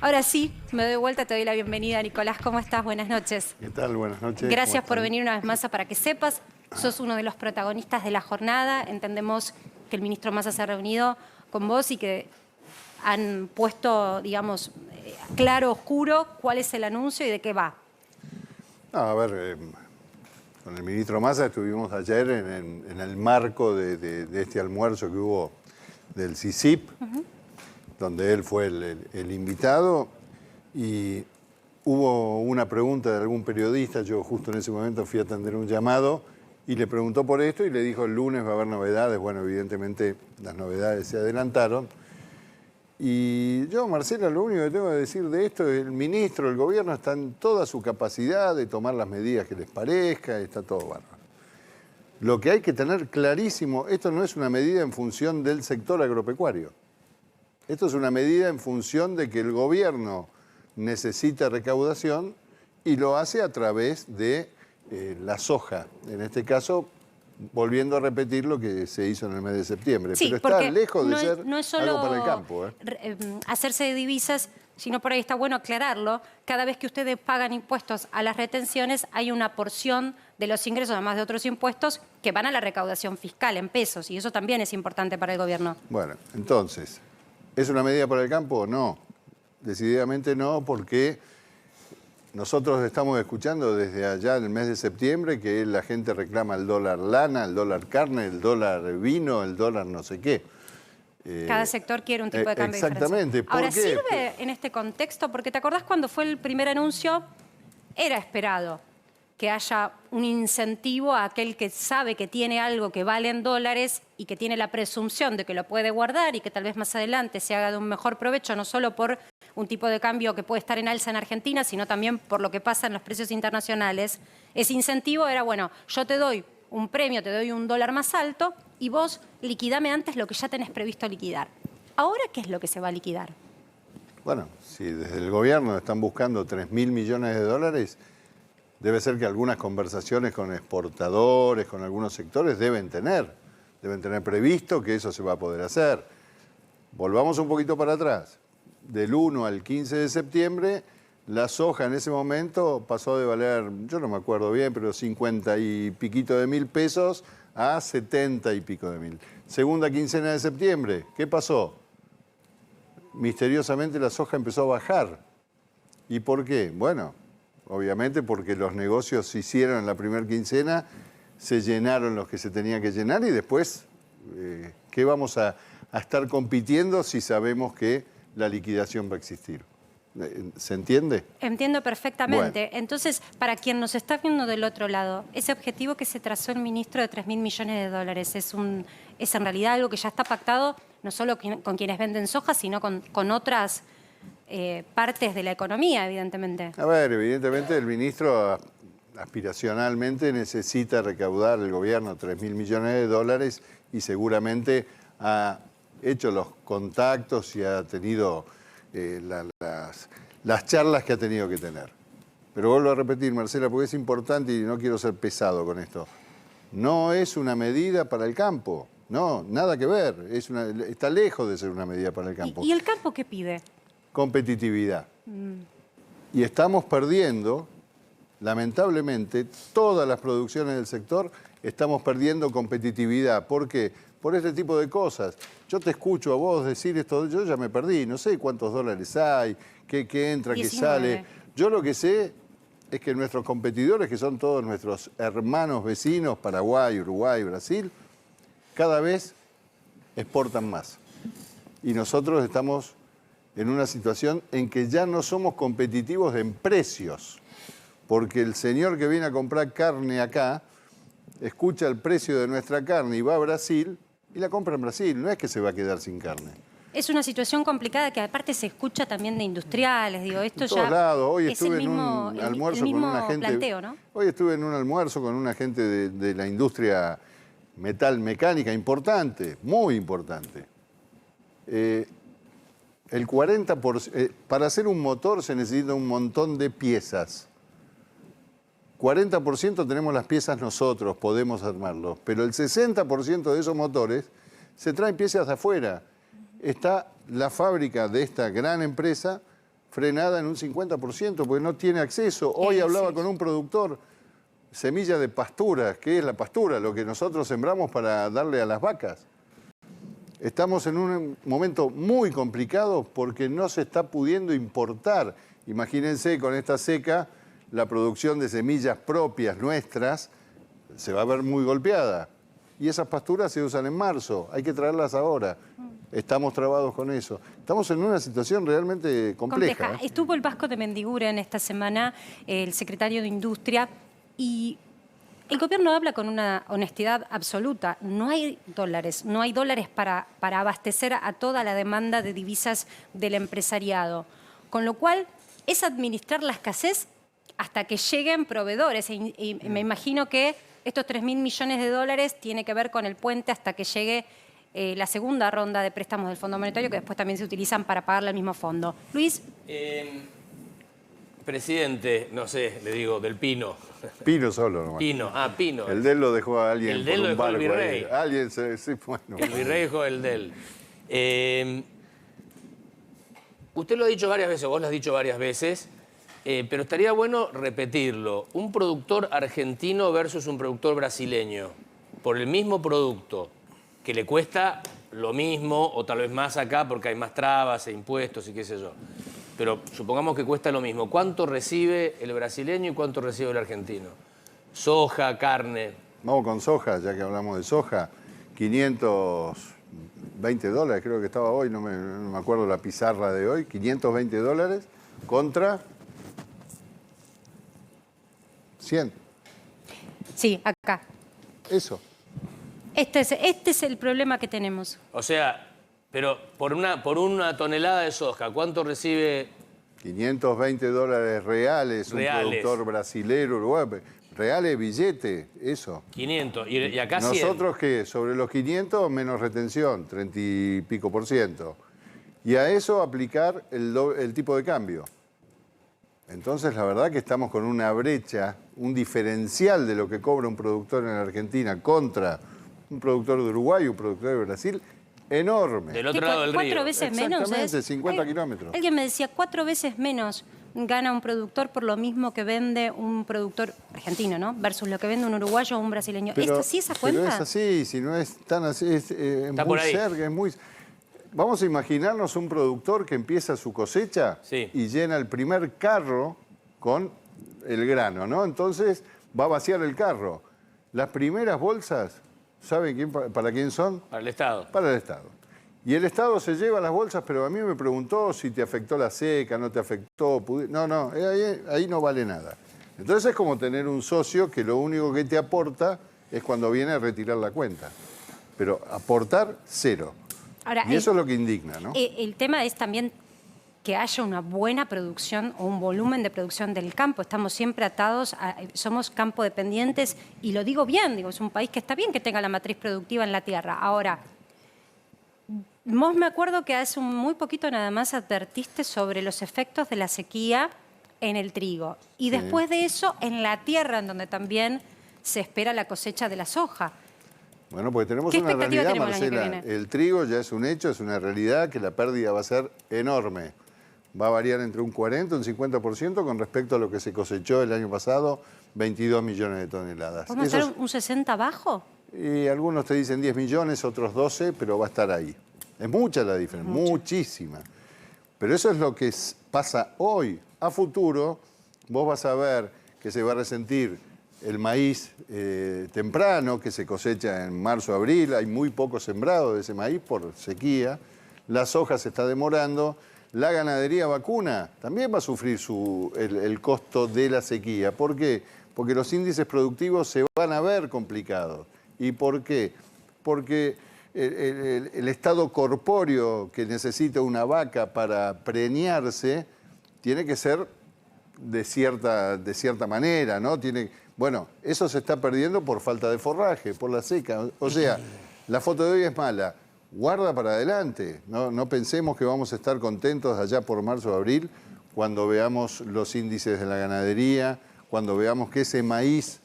Ahora sí, me doy vuelta, te doy la bienvenida, Nicolás. ¿Cómo estás? Buenas noches. ¿Qué tal? Buenas noches. Gracias por venir una vez más a Para que Sepas. Sos uno de los protagonistas de la jornada. Entendemos que el ministro Massa se ha reunido con vos y que han puesto, digamos, claro, oscuro, cuál es el anuncio y de qué va. A ver, con el ministro Massa estuvimos ayer en el marco de este almuerzo que hubo del CICIP, donde él fue el invitado, y hubo una pregunta de algún periodista. Yo justo en ese momento fui a atender un llamado y le preguntó por esto y le dijo el lunes va a haber novedades. Bueno, evidentemente las novedades se adelantaron. Y yo, Marcela, lo único que tengo que decir de esto es el ministro, el gobierno está en toda su capacidad de tomar las medidas que les parezca, está todo bárbaro. Lo que hay que tener clarísimo, esto no es una medida en función del sector agropecuario. Esto es una medida en función de que el gobierno necesita recaudación y lo hace a través de la soja. En este caso, volviendo a repetir lo que se hizo en el mes de septiembre. Sí, pero está lejos de ser no es solo algo para el campo. Hacerse de divisas, sino por ahí está bueno aclararlo. Cada vez que ustedes pagan impuestos a las retenciones, hay una porción de los ingresos, además de otros impuestos, que van a la recaudación fiscal en pesos, y eso también es importante para el gobierno. Bueno, entonces, ¿es una medida para el campo? No, decididamente no, porque nosotros estamos escuchando desde allá en el mes de septiembre que la gente reclama el dólar lana, el dólar carne, el dólar vino, el dólar no sé qué. Cada sector quiere un tipo de cambio exactamente. diferencial. Ahora, ¿sirve en este contexto? Porque ¿te acordás cuando fue el primer anuncio? Era esperado que haya un incentivo a aquel que sabe que tiene algo que vale en dólares y que tiene la presunción de que lo puede guardar y que tal vez más adelante se haga de un mejor provecho, no solo por un tipo de cambio que puede estar en alza en Argentina, sino también por lo que pasa en los precios internacionales. Ese incentivo era, bueno, yo te doy un premio, te doy un dólar más alto y vos liquidame antes lo que ya tenés previsto liquidar. ¿Ahora qué es lo que se va a liquidar? Bueno, si desde el gobierno están buscando 3.000 millones de dólares, debe ser que algunas conversaciones con exportadores, con algunos sectores, deben tener previsto que eso se va a poder hacer. Volvamos un poquito para atrás. Del 1 al 15 de septiembre, la soja en ese momento pasó de valer, yo no me acuerdo bien, pero 50 y piquito de mil pesos a 70 y pico de mil. Segunda quincena de septiembre, ¿qué pasó? Misteriosamente la soja empezó a bajar. ¿Y por qué? Bueno, obviamente porque los negocios se hicieron en la primera quincena, se llenaron los que se tenían que llenar y después, ¿qué vamos a estar compitiendo si sabemos que la liquidación va a existir? ¿Se entiende? Entiendo perfectamente. Bueno. Entonces, para quien nos está viendo del otro lado, ese objetivo que se trazó el ministro de 3.000 millones de dólares es en realidad algo que ya está pactado no solo con quienes venden soja, sino con otras partes de la economía, evidentemente. A ver, evidentemente el ministro aspiracionalmente necesita recaudar el gobierno 3.000 millones de dólares y seguramente ha hecho los contactos y ha tenido las charlas que ha tenido que tener. Pero vuelvo a repetir, Marcela, porque es importante y no quiero ser pesado con esto. No es una medida para el campo, no, nada que ver. Está lejos de ser una medida para el campo. ¿Y el campo qué pide? Competitividad. Y estamos perdiendo, lamentablemente, todas las producciones del sector, estamos perdiendo competitividad. ¿Por qué? Por este tipo de cosas. Yo te escucho a vos decir esto, yo ya me perdí, no sé cuántos dólares hay, qué entra, 19. qué sale. Yo lo que sé es que nuestros competidores, que son todos nuestros hermanos vecinos, Paraguay, Uruguay, Brasil, cada vez exportan más. Y nosotros estamos en una situación en que ya no somos competitivos en precios, porque el señor que viene a comprar carne acá, escucha el precio de nuestra carne y va a Brasil y la compra en Brasil, no es que se va a quedar sin carne. Es una situación complicada que aparte se escucha también de industriales, digo, esto en todos ya lados. Hoy es estuve el mismo, en un almuerzo el mismo con una gente. planteo, ¿no? Hoy estuve en un almuerzo con una gente de la industria metal mecánica importante, muy importante. El 40%, para hacer un motor se necesita un montón de piezas. 40% tenemos las piezas nosotros, podemos armarlos, pero el 60% de esos motores se traen piezas de afuera. Está la fábrica de esta gran empresa frenada en un 50% porque no tiene acceso. Hoy hablaba con un productor, semilla de pastura. ¿Qué es la pastura? Lo que nosotros sembramos para darle a las vacas. Estamos en un momento muy complicado porque no se está pudiendo importar. Imagínense con esta seca, la producción de semillas propias nuestras se va a ver muy golpeada. Y esas pasturas se usan en marzo, hay que traerlas ahora. Estamos trabados con eso. Estamos en una situación realmente compleja. Estuvo el Vasco de Mendiguren esta semana, el secretario de Industria, y el gobierno habla con una honestidad absoluta. No hay dólares para abastecer a toda la demanda de divisas del empresariado. Con lo cual, es administrar la escasez hasta que lleguen proveedores. Y me imagino que estos 3.000 millones de dólares tiene que ver con el puente hasta que llegue la segunda ronda de préstamos del Fondo Monetario, que después también se utilizan para pagarle al mismo fondo. Luis. Presidente, no sé, le digo, del Pino. Pino solo nomás. Pino, Pino. El del lo dejó a alguien. El del lo dejó al virrey. Alguien sí, bueno. El virrey dejó el del. Usted lo ha dicho varias veces, vos lo has dicho varias veces, pero estaría bueno repetirlo. Un productor argentino versus un productor brasileño, por el mismo producto, que le cuesta lo mismo, o tal vez más acá porque hay más trabas e impuestos y qué sé yo. Pero supongamos que cuesta lo mismo. ¿Cuánto recibe el brasileño y cuánto recibe el argentino? Soja, carne. Vamos con soja, ya que hablamos de soja. 520 dólares, creo que estaba hoy, no me acuerdo la pizarra de hoy. 520 dólares contra 100. Sí, acá. Eso. Este es el problema que tenemos. O sea, pero por una tonelada de soja, ¿cuánto recibe? 520 dólares reales, un productor brasilero, uruguayo. Reales, billete, eso. 500, y acá 100. Nosotros, ¿qué? Sobre los 500, menos retención, 30 y pico %. Y a eso aplicar el tipo de cambio. Entonces, la verdad que estamos con una brecha, un diferencial de lo que cobra un productor en Argentina contra un productor de Uruguay y un productor de Brasil, enorme. Del otro lado del río. 4 veces menos. Exactamente, 50 kilómetros. Alguien me decía, 4 veces menos gana un productor por lo mismo que vende un productor argentino, ¿no? Versus lo que vende un uruguayo o un brasileño. ¿Es así esa cuenta? Pero es así, si no es tan así, es muy cerca, es muy... Vamos a imaginarnos un productor que empieza su cosecha y llena el primer carro con el grano, ¿no? Entonces va a vaciar el carro. Las primeras bolsas, ¿saben para quién son? Para el Estado. Para el Estado. Y el Estado se lleva las bolsas, pero a mí me preguntó si te afectó la seca, no te afectó. No, ahí no vale nada. Entonces es como tener un socio que lo único que te aporta es cuando viene a retirar la cuenta. Pero aportar, cero. Ahora, y eso es lo que indigna, ¿no? El tema es también que haya una buena producción o un volumen de producción del campo. Estamos siempre atados, somos campo dependientes, y lo digo bien, es un país que está bien que tenga la matriz productiva en la tierra. Ahora, vos me acuerdo que hace muy poquito nada más advertiste sobre los efectos de la sequía en el trigo. Y después de eso, en la tierra, en donde también se espera la cosecha de la soja. Bueno, porque tenemos una realidad, Marcela. El trigo ya es un hecho, es una realidad que la pérdida va a ser enorme. Va a variar entre un 40 y un 50% con respecto a lo que se cosechó el año pasado, 22 millones de toneladas. ¿Vamos a estar un 60 bajo? Y algunos te dicen 10 millones, otros 12, pero va a estar ahí. Es mucha la diferencia, muchísima. Pero eso es lo que pasa hoy. A futuro, vos vas a ver que se va a resentir el maíz temprano, que se cosecha en marzo, abril. Hay muy poco sembrado de ese maíz por sequía. La soja se está demorando. La ganadería vacuna también va a sufrir el costo de la sequía. ¿Por qué? Porque los índices productivos se van a ver complicados. ¿Y por qué? Porque el estado corpóreo que necesita una vaca para preñarse tiene que ser de cierta manera, ¿no? Bueno, eso se está perdiendo por falta de forraje, por la seca. O sea, la foto de hoy es mala. Guarda para adelante. No pensemos que vamos a estar contentos allá por marzo o abril cuando veamos los índices de la ganadería, cuando veamos que ese maíz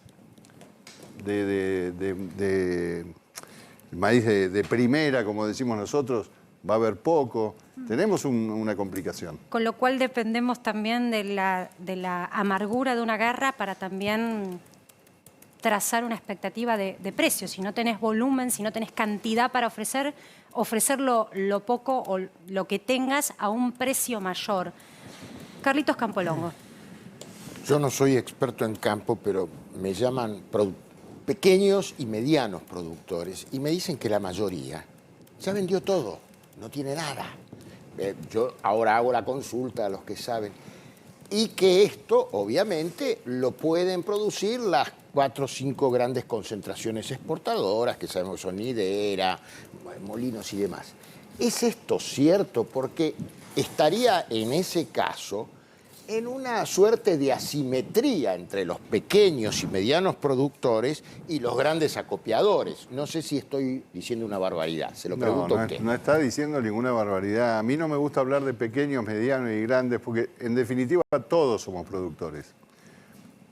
maíz de primera, como decimos nosotros, va a haber poco. Tenemos una complicación. Con lo cual dependemos también de la amargura de una guerra para también trazar una expectativa de precio. Si no tenés volumen, si no tenés cantidad para ofrecer lo poco o lo que tengas a un precio mayor. Carlitos Campolongo. Yo no soy experto en campo, pero me llaman pequeños y medianos productores y me dicen que la mayoría ya vendió todo, no tiene nada. Yo ahora hago la consulta a los que saben. Y que esto, obviamente, lo pueden producir las 4 o 5 grandes concentraciones exportadoras, que sabemos son Idera, Molinos y demás. ¿Es esto cierto? Porque estaría en ese caso en una suerte de asimetría entre los pequeños y medianos productores y los grandes acopiadores. No sé si estoy diciendo una barbaridad, se lo pregunto a usted. No está diciendo ninguna barbaridad. A mí no me gusta hablar de pequeños, medianos y grandes, porque en definitiva todos somos productores.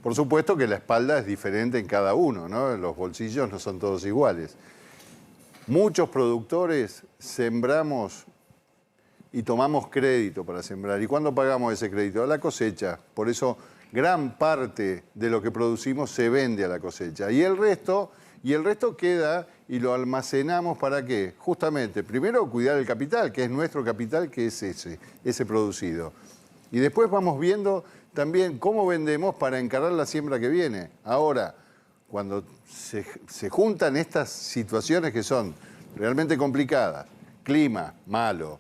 Por supuesto que la espalda es diferente en cada uno, ¿no? Los bolsillos no son todos iguales. Muchos productores sembramos y tomamos crédito para sembrar. ¿Y cuándo pagamos ese crédito? A la cosecha. Por eso gran parte de lo que producimos se vende a la cosecha. Y el resto queda y lo almacenamos ¿para qué? Justamente, primero cuidar el capital, que es nuestro capital, que es ese producido. Y después vamos viendo también cómo vendemos para encarar la siembra que viene. Ahora, cuando se juntan estas situaciones que son realmente complicadas, clima malo,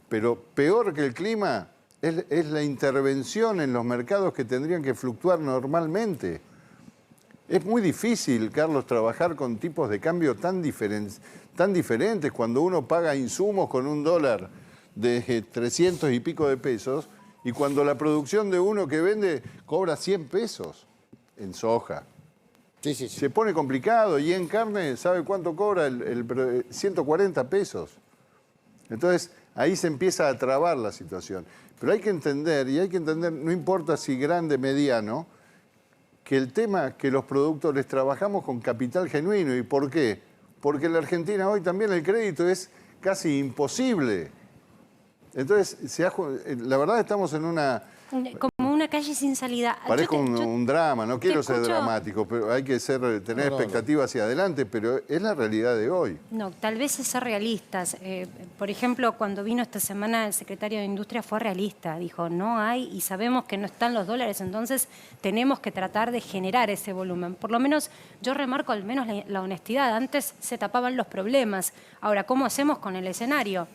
pero peor que el clima es la intervención en los mercados que tendrían que fluctuar normalmente. Es muy difícil, Carlos, trabajar con tipos de cambio tan diferentes cuando uno paga insumos con $1 de 300 y pico de pesos y cuando la producción de uno que vende cobra 100 pesos en soja. Sí. Se pone complicado y en carne, ¿sabe cuánto cobra? 140 pesos. Entonces, ahí se empieza a trabar la situación. Pero hay que entender, no importa si grande, mediano, que el tema que los productores trabajamos con capital genuino. ¿Y por qué? Porque en la Argentina hoy también el crédito es casi imposible. Entonces, la verdad estamos en una... Como una calle sin salida. Parezco un drama, no quiero ser dramático, pero hay que tener expectativas hacia adelante, pero es la realidad de hoy. No, tal vez es ser realistas. Por ejemplo, cuando vino esta semana el secretario de Industria fue realista. Dijo, no hay y sabemos que no están los dólares, entonces tenemos que tratar de generar ese volumen. Por lo menos yo remarco al menos la honestidad. Antes se tapaban los problemas. Ahora, ¿cómo hacemos con el escenario?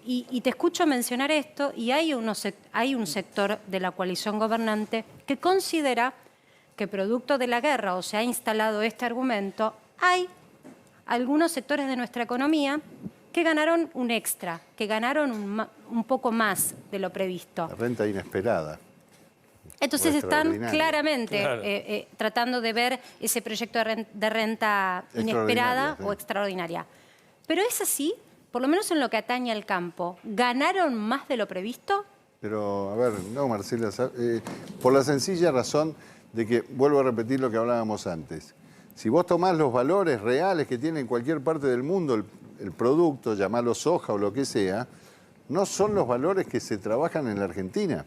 Y te escucho mencionar esto y hay un sector de la coalición gobernante que considera que producto de la guerra, o se ha instalado este argumento, hay algunos sectores de nuestra economía que ganaron un extra, que ganaron un poco más de lo previsto. La renta inesperada. Entonces están claramente tratando de ver ese proyecto de renta inesperada o extraordinaria. Pero es así. Por lo menos en lo que atañe al campo, ¿ganaron más de lo previsto? Pero, a ver, no, Marcela, por la sencilla razón de que, vuelvo a repetir lo que hablábamos antes, si vos tomás los valores reales que tiene en cualquier parte del mundo el producto, llamalo soja o lo que sea, no son los valores que se trabajan en la Argentina.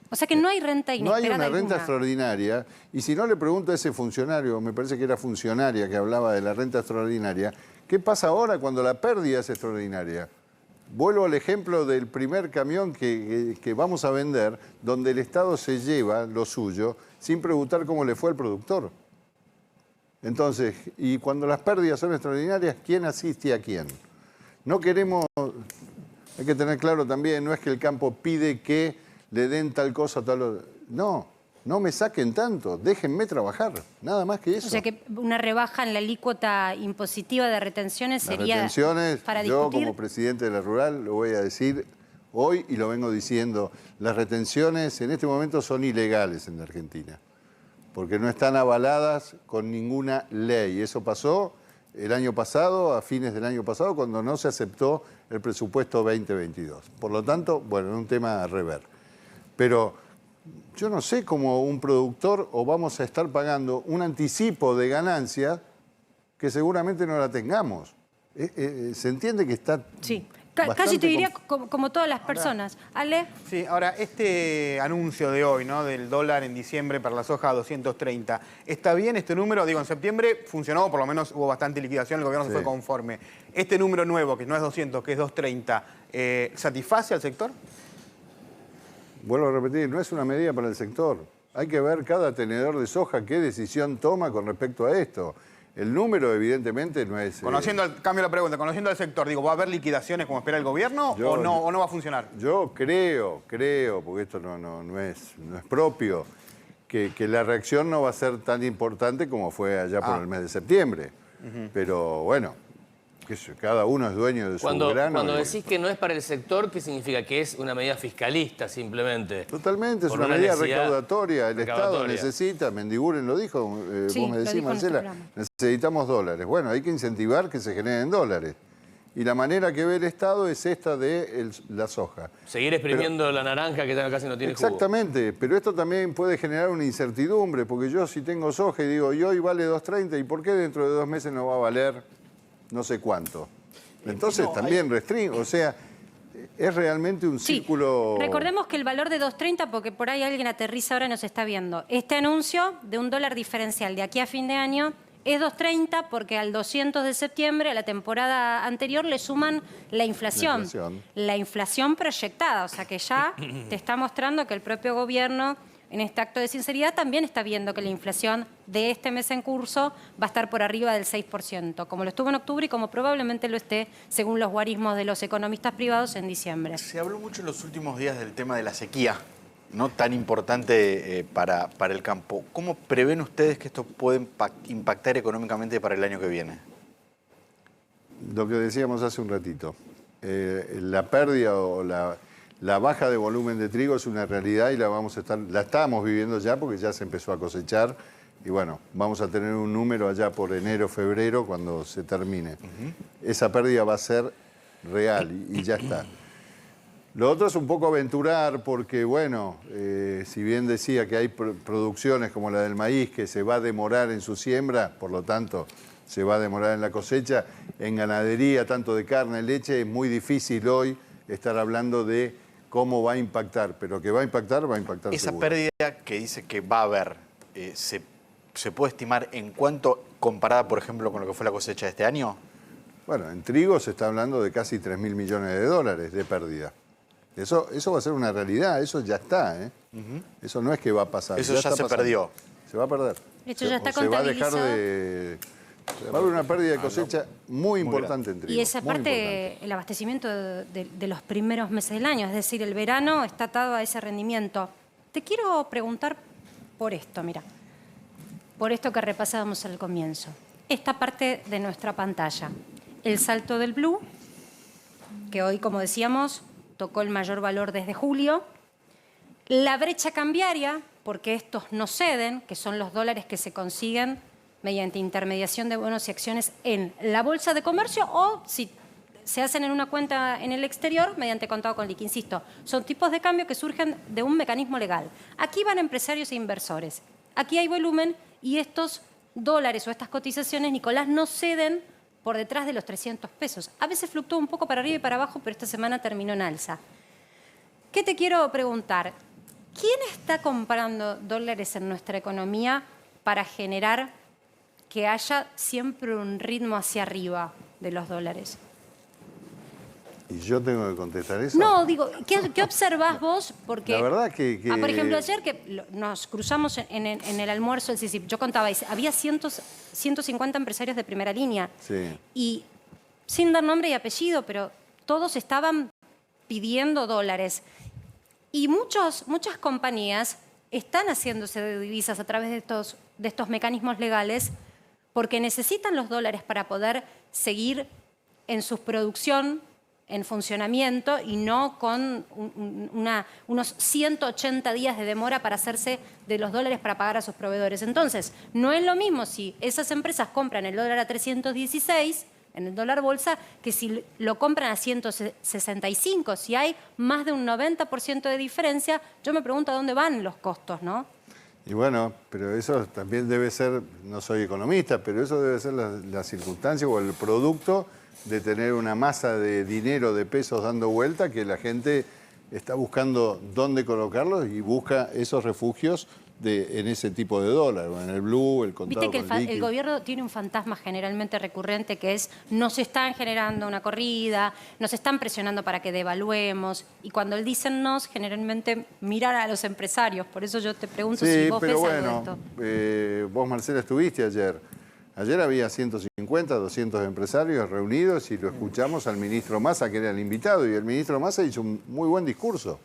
O sea que no hay renta inesperada. No hay una renta extraordinaria, y si no le pregunto a ese funcionario, me parece que era funcionaria que hablaba de la renta extraordinaria, ¿qué pasa ahora cuando la pérdida es extraordinaria? Vuelvo al ejemplo del primer camión que vamos a vender, donde el Estado se lleva lo suyo sin preguntar cómo le fue al productor. Entonces, y cuando las pérdidas son extraordinarias, ¿quién asiste a quién? No queremos, hay que tener claro también, no es que el campo pide que le den tal cosa, tal... No me saquen tanto, déjenme trabajar, nada más que eso. O sea que una rebaja en la alícuota impositiva de retenciones sería retenciones, para discutir. yo como presidente de la Rural lo voy a decir hoy y lo vengo diciendo, las retenciones en este momento son ilegales en la Argentina, porque no están avaladas con ninguna ley. Eso pasó el año pasado, a fines del año pasado, cuando no se aceptó el presupuesto 2022. Por lo tanto, bueno, es un tema a rever. Pero yo no sé cómo un productor o vamos a estar pagando un anticipo de ganancia que seguramente no la tengamos. Se entiende que está... Sí. bastante Casi te diría como todas las personas. Ale. Sí, ahora, este anuncio de hoy, ¿no? Del dólar en diciembre para la soja a 230, ¿está bien este número? Digo, en septiembre funcionó, por lo menos hubo bastante liquidación, el gobierno se fue conforme. Este número nuevo, que no es 200, que es 230, ¿satisface al sector? Vuelvo a repetir, no es una medida para el sector. Hay que ver cada tenedor de soja qué decisión toma con respecto a esto. El número, evidentemente, no es... Cambio la pregunta, conociendo al sector, digo, ¿va a haber liquidaciones como espera el gobierno o no va a funcionar? Yo creo, porque esto no es propio, que la reacción no va a ser tan importante como fue allá por el mes de septiembre. Pero bueno, cada uno es dueño de su grano. Cuando decís que no es para el sector, ¿qué significa? Que es una medida fiscalista, simplemente. Totalmente, es una medida recaudatoria. El Estado necesita, Mendiguren lo dijo, vos me decís, Marcela, necesitamos dólares. Bueno, hay que incentivar que se generen dólares. Y la manera que ve el Estado es esta de la soja. Seguir exprimiendo la naranja que casi no tiene jugo. Exactamente, pero esto también puede generar una incertidumbre, porque yo si tengo soja y digo, y hoy vale 2.30, ¿y por qué dentro de 2 meses no va a valer no sé cuánto? Entonces también restringe, o sea, es realmente un círculo... Recordemos que el valor de 2.30, porque por ahí alguien aterriza ahora y nos está viendo, este anuncio de un dólar diferencial de aquí a fin de año es 2.30 porque al 200 de septiembre, a la temporada anterior, le suman la inflación. La inflación proyectada, o sea que ya te está mostrando que el propio gobierno, en este acto de sinceridad, también está viendo que la inflación de este mes en curso va a estar por arriba del 6%, como lo estuvo en octubre y como probablemente lo esté, según los guarismos de los economistas privados, en diciembre. Se habló mucho en los últimos días del tema de la sequía, no tan importante para el campo. ¿Cómo prevén ustedes que esto puede impactar económicamente para el año que viene? Lo que decíamos hace un ratito, la pérdida o la baja de volumen de trigo es una realidad y la estamos viviendo ya porque ya se empezó a cosechar y bueno, vamos a tener un número allá por enero, febrero, cuando se termine. Esa pérdida va a ser real y ya está. Lo otro es un poco aventurar porque, bueno, si bien decía que hay producciones como la del maíz que se va a demorar en su siembra, por lo tanto se va a demorar en la cosecha, en ganadería, tanto de carne, leche, es muy difícil hoy estar hablando de cómo va a impactar, pero que va a impactar Esa seguro. pérdida que dice que va a haber, ¿se puede estimar en cuánto comparada, por ejemplo, con lo que fue la cosecha de este año? Bueno, en trigo se está hablando de casi 3.000 millones de dólares de pérdida. Eso va a ser una realidad, eso ya está, ¿eh? Eso no es que va a pasar. Eso ya se perdió. Se va a perder. Esto ya está se va a dejar contabilizado. Va a haber una pérdida de cosecha muy importante en trigo. Y esa parte, el abastecimiento de los primeros meses del año, es decir, el verano está atado a ese rendimiento. Te quiero preguntar por esto, mira, por esto que repasábamos al comienzo. Esta parte de nuestra pantalla, el salto del blue, que hoy, como decíamos, tocó el mayor valor desde julio. La brecha cambiaria, porque estos no ceden, que son los dólares que se consiguen mediante intermediación de bonos y acciones en la bolsa de comercio o si se hacen en una cuenta en el exterior mediante contado con liqui. Insisto, son tipos de cambio que surgen de un mecanismo legal. Aquí van empresarios e inversores. Aquí hay volumen y estos dólares o estas cotizaciones, Nicolás, no ceden por detrás de los 300 pesos. A veces fluctúa un poco para arriba y para abajo, pero esta semana terminó en alza. ¿Qué te quiero preguntar? ¿Quién está comprando dólares en nuestra economía para generar que haya siempre un ritmo hacia arriba de los dólares? ¿Y yo tengo que contestar eso? No, digo, ¿qué observás vos? Porque, la verdad que... por ejemplo, ayer que nos cruzamos en el almuerzo del CICIP, yo contaba, había 150 empresarios de primera línea. Sí. Y sin dar nombre y apellido, pero todos estaban pidiendo dólares. Y muchas compañías están haciéndose de divisas a través de estos mecanismos legales porque necesitan los dólares para poder seguir en su producción, en funcionamiento y no con unos 180 días de demora para hacerse de los dólares para pagar a sus proveedores. Entonces, no es lo mismo si esas empresas compran el dólar a 316 en el dólar bolsa que si lo compran a 165. Si hay más de un 90% de diferencia, yo me pregunto a dónde van los costos, ¿no? Y bueno, pero eso también debe ser, no soy economista, pero eso debe ser la circunstancia o el producto de tener una masa de dinero, de pesos dando vuelta, que la gente está buscando dónde colocarlos y busca esos refugios en ese tipo de dólar, o en el blue, el contado Viste que con el líquido. gobierno tiene un fantasma generalmente recurrente que es nos están generando una corrida, nos están presionando para que devaluemos y cuando él dice nos, generalmente mirar a los empresarios. Por eso yo te pregunto si Sí, vos pero ves algo de bueno, esto. vos, Marcela, estuviste ayer. Ayer había 150, 200 empresarios reunidos y lo escuchamos al ministro Massa, que era el invitado, y el ministro Massa hizo un muy buen discurso,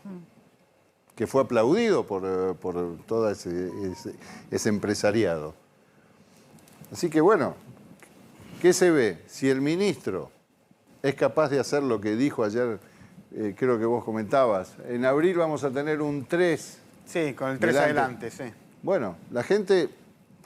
que fue aplaudido por todo ese empresariado. Así que bueno, ¿qué se ve? Si el ministro es capaz de hacer lo que dijo ayer, creo que vos comentabas, en abril vamos a tener un 3. Sí, con el 3 adelante, sí. Bueno, la gente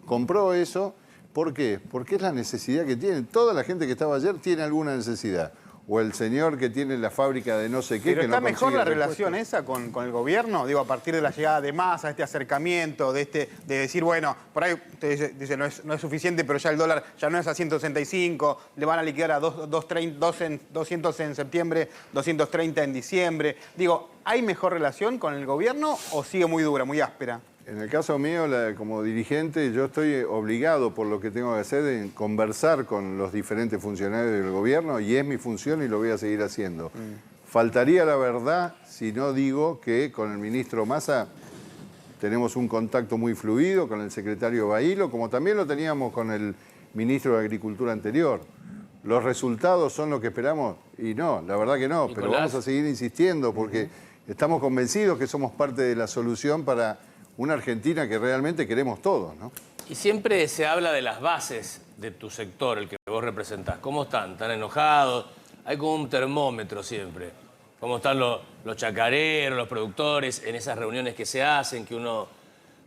compró eso. ¿Por qué? Porque es la necesidad que tienen. Toda la gente que estaba ayer tiene alguna necesidad. O el señor que tiene la fábrica de no sé qué, Pero que está no mejor consigue la repuestos. relación esa con el gobierno, digo, a partir de la llegada de Massa, este acercamiento, de decir, bueno, por ahí usted dice no es suficiente, pero ya el dólar ya no es a 165, le van a liquidar a 200 en septiembre, 230 en diciembre. Digo, ¿hay mejor relación con el gobierno o sigue muy dura, muy áspera? En el caso mío, como dirigente, yo estoy obligado por lo que tengo que hacer en conversar con los diferentes funcionarios del gobierno y es mi función y lo voy a seguir haciendo. Faltaría la verdad si no digo que con el ministro Massa tenemos un contacto muy fluido, con el secretario Bailo, como también lo teníamos con el ministro de Agricultura anterior. ¿Los resultados son lo que esperamos? Y no, la verdad que no, pero vamos a seguir insistiendo porque estamos convencidos que somos parte de la solución para una Argentina que realmente queremos todos, ¿no? Y siempre se habla de las bases de tu sector, el que vos representás. ¿Cómo están? ¿Están enojados? Hay como un termómetro siempre. ¿Cómo están los chacareros, los productores en esas reuniones que se hacen, que uno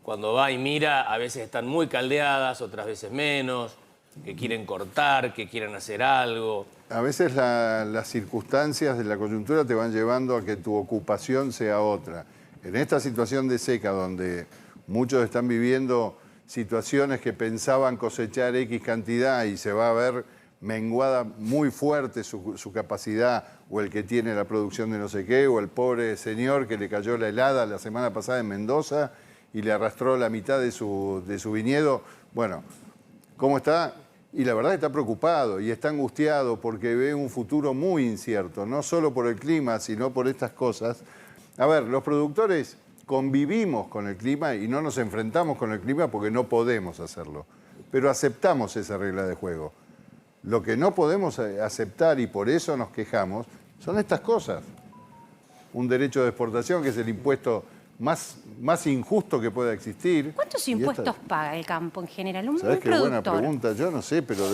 cuando va y mira, a veces están muy caldeadas, otras veces menos, que quieren cortar, que quieren hacer algo? A veces las circunstancias de la coyuntura te van llevando a que tu ocupación sea otra. En esta situación de seca, donde muchos están viviendo situaciones que pensaban cosechar X cantidad y se va a ver menguada muy fuerte su capacidad, o el que tiene la producción de no sé qué, o el pobre señor que le cayó la helada la semana pasada en Mendoza y le arrastró la mitad de su viñedo. Bueno, ¿cómo está? Y la verdad está preocupado y está angustiado porque ve un futuro muy incierto, no solo por el clima, sino por estas cosas. A ver, los productores convivimos con el clima y no nos enfrentamos con el clima porque no podemos hacerlo, pero aceptamos esa regla de juego. Lo que no podemos aceptar y por eso nos quejamos son estas cosas. Un derecho de exportación que es el impuesto más injusto que pueda existir. ¿Cuántos Y impuestos paga el campo en general? Un ¿Sabés qué buena productor. pregunta? Yo no sé, pero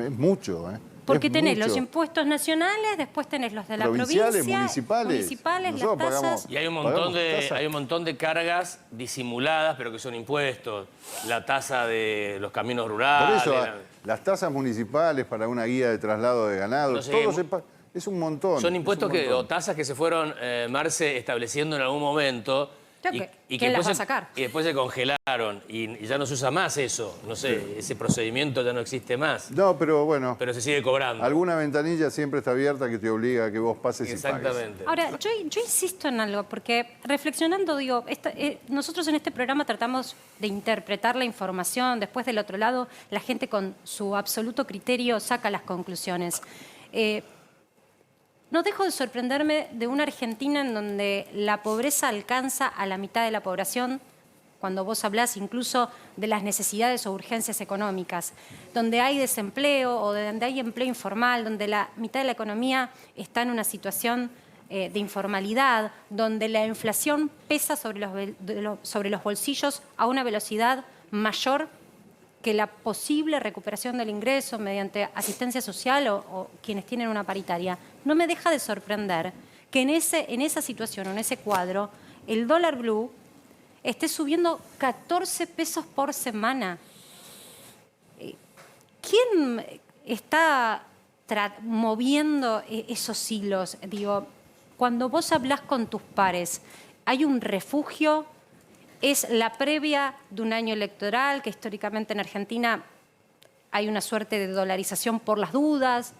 es mucho, ¿eh? Porque Es tenés mucho. los impuestos nacionales, después tenés los de la Provinciales, provincia, municipales. las Nosotros tasas. pagamos- Y hay un tasas. montón de cargas disimuladas, pero que son impuestos. La tasa de los caminos Por rurales. eso, las tasas municipales para una guía de traslado de ganado, No sé, todo es un montón. Son es impuestos un montón. o tasas que se fueron, Marce, estableciendo en algún momento. Claro que, ¿quién las va a sacar? Y después se congelaron. Y ya no se usa más eso. No sé, ese procedimiento ya no existe más. No, pero bueno, Pero se sigue cobrando. alguna ventanilla siempre está abierta que te obliga a que vos pases y pagues. Exactamente. Ahora, yo insisto en algo, porque reflexionando, digo, nosotros en este programa tratamos de interpretar la información, después del otro lado, la gente con su absoluto criterio saca las conclusiones. No dejo de sorprenderme de una Argentina en donde la pobreza alcanza a la mitad de la población, cuando vos hablás incluso de las necesidades o urgencias económicas, donde hay desempleo o donde hay empleo informal, donde la mitad de la economía está en una situación de informalidad, donde la inflación pesa sobre los bolsillos a una velocidad mayor que la posible recuperación del ingreso mediante asistencia social o quienes tienen una paritaria. No me deja de sorprender que en esa situación, en ese cuadro, el dólar blue esté subiendo 14 pesos por semana. ¿Quién está moviendo esos hilos? Digo, cuando vos hablás con tus pares, ¿hay un refugio? ¿Es la previa de un año electoral, que históricamente en Argentina hay una suerte de dolarización por las dudas?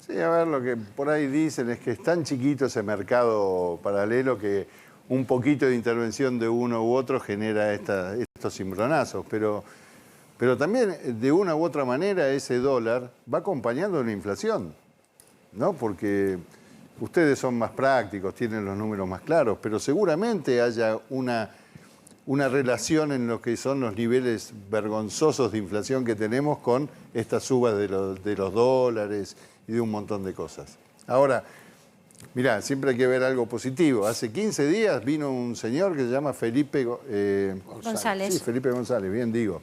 Sí, a ver, lo que por ahí dicen es que es tan chiquito ese mercado paralelo que un poquito de intervención de uno u otro genera estos cimbronazos, pero también de una u otra manera ese dólar va acompañando la inflación, ¿no? Porque ustedes son más prácticos, tienen los números más claros, pero seguramente haya una relación en lo que son los niveles vergonzosos de inflación que tenemos con estas subas de los dólares y de un montón de cosas. Ahora, mirá, siempre hay que ver algo positivo. Hace 15 días vino un señor que se llama Felipe González. Sí, Felipe González, bien digo.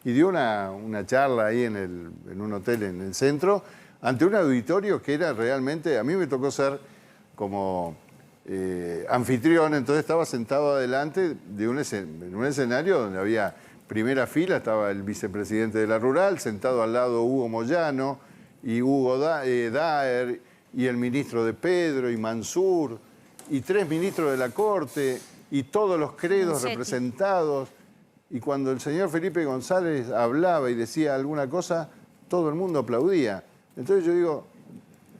Y dio una charla ahí en un hotel en el centro, ante un auditorio que era realmente, a mí me tocó ser como anfitrión, entonces estaba sentado adelante en un escenario donde había primera fila, estaba el vicepresidente de la Rural, sentado al lado Hugo Moyano y Hugo Daer y el ministro de Pedro y Mansur y 3 ministros de la Corte y todos los credos Mancetti representados. Y cuando el señor Felipe González hablaba y decía alguna cosa, todo el mundo aplaudía. Entonces yo digo,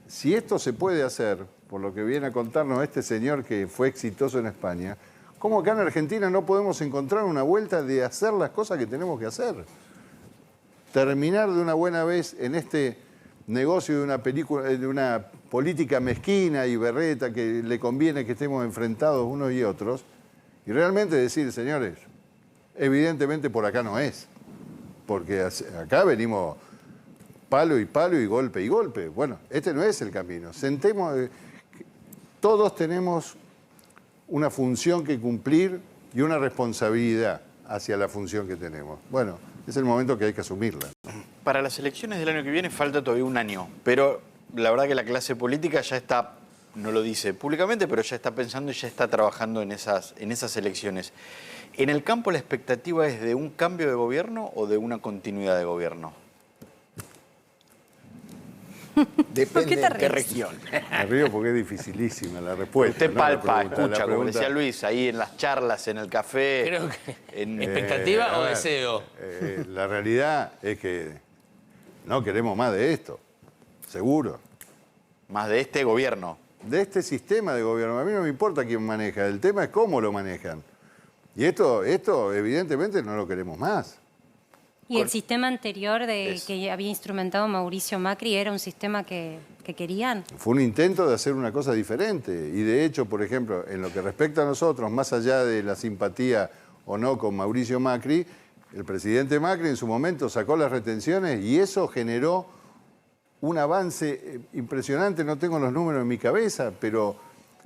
si esto se puede hacer, por lo que viene a contarnos este señor que fue exitoso en España, ¿cómo acá en Argentina no podemos encontrar una vuelta de hacer las cosas que tenemos que hacer? Terminar de una buena vez en este negocio de una política mezquina y berreta que le conviene que estemos enfrentados unos y otros, y realmente decir, señores, evidentemente por acá no es, porque acá venimos palo y golpe y golpe. Bueno, este no es el camino. Todos tenemos una función que cumplir y una responsabilidad hacia la función que tenemos. Bueno, es el momento que hay que asumirla. Para las elecciones del año que viene falta todavía un año, pero la verdad que la clase política ya está, no lo dice públicamente, pero ya está pensando y ya está trabajando en esas elecciones. ¿En el campo la expectativa es de un cambio de gobierno o de una continuidad de gobierno? Depende te de qué ríes? región. Me río porque es dificilísima la respuesta. Usted ¿no? palpa, La escucha, como pregunta- decía Luis, ahí en las charlas, en el café. Creo que... en- ¿Expectativa a o ver, deseo? La realidad es que no queremos más de esto, seguro. más de este gobierno. De este sistema de gobierno. A mí no me importa quién maneja, el tema es cómo lo manejan. Y esto evidentemente no lo queremos más. Y el sistema anterior Es- que había instrumentado Mauricio Macri era un sistema que querían. Fue un intento de hacer una cosa diferente. Y de hecho, por ejemplo, en lo que respecta a nosotros, más allá de la simpatía o no con Mauricio Macri, el presidente Macri en su momento sacó las retenciones y eso generó un avance impresionante. No tengo los números en mi cabeza, pero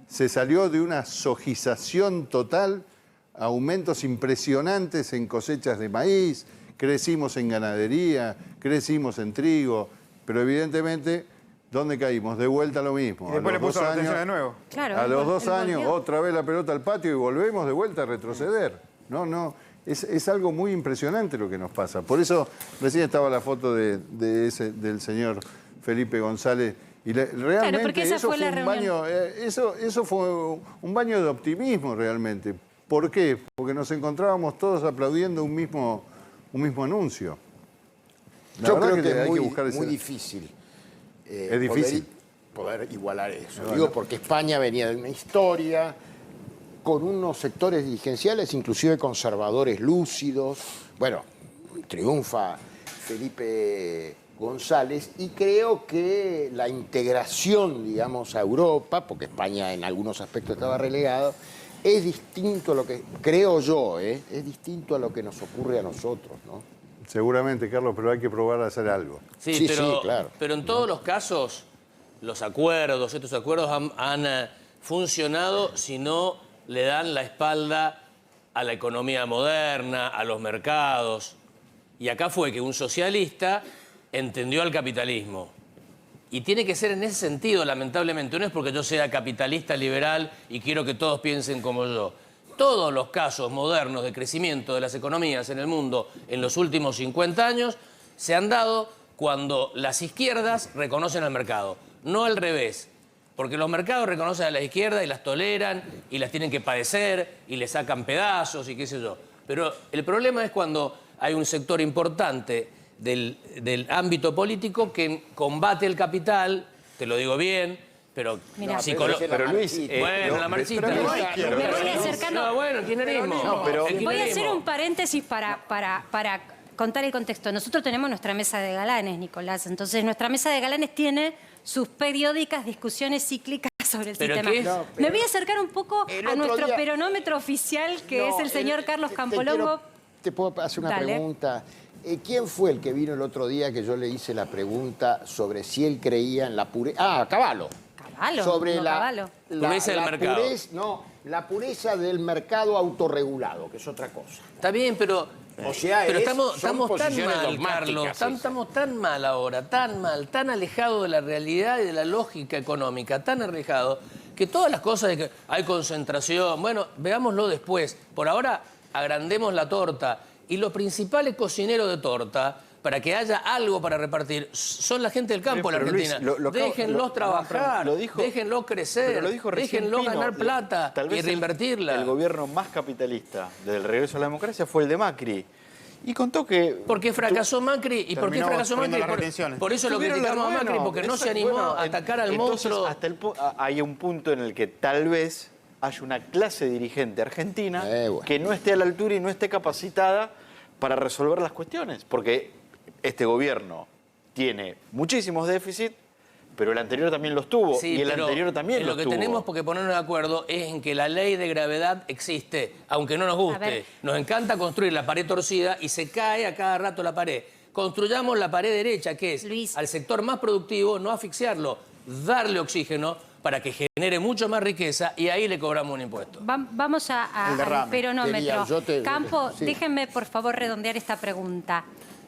se salió de una sojización total, aumentos impresionantes en cosechas de maíz, crecimos en ganadería, crecimos en trigo, pero evidentemente, ¿dónde caímos? De vuelta a lo mismo. Y después A le los puso 2 la atención años- de nuevo. Claro, a él los vol- 2 él años, volvió. otra vez la pelota al patio y volvemos de vuelta a retroceder. No, es algo muy impresionante lo que nos pasa. Por eso recién estaba la foto del señor Felipe González. Y realmente porque esa eso fue fue la un baño, eso fue un baño de optimismo realmente. ¿Por qué? Porque nos encontrábamos todos aplaudiendo un mismo anuncio. La Yo verdad creo que hay es muy, buscar ese- muy difícil. Es difícil. Poder igualar eso. No, Digo, no. porque España venía de una historia con unos sectores dirigenciales, inclusive conservadores lúcidos. Bueno, triunfa Felipe González y creo que la integración, digamos, a Europa, porque España en algunos aspectos estaba relegado, es distinto a lo que, creo yo, es distinto a lo que nos ocurre a nosotros, ¿no? Seguramente, Carlos, pero hay que probar a hacer algo. Sí, sí, claro. Pero en todos los casos, estos acuerdos han funcionado si no le dan la espalda a la economía moderna, a los mercados. Y acá fue que un socialista entendió al capitalismo. Y tiene que ser en ese sentido, lamentablemente. No es porque yo sea capitalista liberal y quiero que todos piensen como yo. Todos los casos modernos de crecimiento de las economías en el mundo en los últimos 50 años se han dado cuando las izquierdas reconocen al mercado, no al revés. Porque los mercados reconocen a la izquierda y las toleran y las tienen que padecer y le sacan pedazos y qué sé yo. Pero el problema es cuando hay un sector importante del ámbito político que combate el capital te lo digo bien, pero Mirá. Pero Luis, bueno, la marxista. Me voy acercando. No, bueno, el kirchnerismo. No, pero- El Voy a hacer kirchnerismo. un paréntesis para contar el contexto. Nosotros tenemos nuestra mesa de galanes, Nicolás. Entonces, nuestra mesa de galanes tiene sus periódicas discusiones cíclicas sobre el ¿Pero sistema. qué? No, Me voy a acercar un poco el a otro nuestro día- peronómetro oficial, que No, es el señor Carlos Campolongo. ¿Te puedo hacer una Dale. pregunta? ¿Quién fue el que vino el otro día que yo le hice la pregunta sobre si él creía en la pureza? Ah, Caballo. Caballo, Sobre no, Caballo. Pureza del mercado. La pureza del mercado autorregulado, que es otra cosa. Está bien, pero O sea, pero son estamos tan posiciones mal, dogmáticas Carlos, esas. estamos tan mal ahora, tan mal, tan alejados de la realidad y de la lógica económica, tan alejados, que todas las cosas de que hay concentración, bueno, veámoslo después. Por ahora, agrandemos la torta. Y los principales cocineros de torta, para que haya algo para repartir, son la gente del campo de la Pero, Luis, Argentina. Déjenlos trabajar, déjenlos crecer, pero lo dijo recién déjenlos Pino. ganar plata Tal y vez reinvertirla. El gobierno más capitalista del regreso a la democracia fue el de Macri. Y contó que... ¿Por qué fracasó Macri? ¿Y por qué Terminó fracasó poniendo Macri? las retenciones. Por eso lo Tuvieron criticamos a la- Macri, bueno, porque no se exacto, animó bueno, a atacar al entonces, monstruo. hay un punto en el que tal vez haya una clase dirigente argentina Bueno. que no esté a la altura y no esté capacitada para resolver las cuestiones. Porque este gobierno tiene muchísimos déficits, pero el anterior también los tuvo. Sí, y el pero anterior también lo los que tuvo. tenemos que ponernos de acuerdo es en que la ley de gravedad existe, aunque no nos A guste. ver. Nos encanta construir la pared torcida y se cae a cada rato la pared. Construyamos la pared derecha, que es Luis. al sector más productivo, no asfixiarlo, darle oxígeno para que genere mucho más riqueza y ahí le cobramos un impuesto. Vamos El al derrame. peronómetro. Quería, yo te- Campo, sí. déjenme por favor redondear esta pregunta.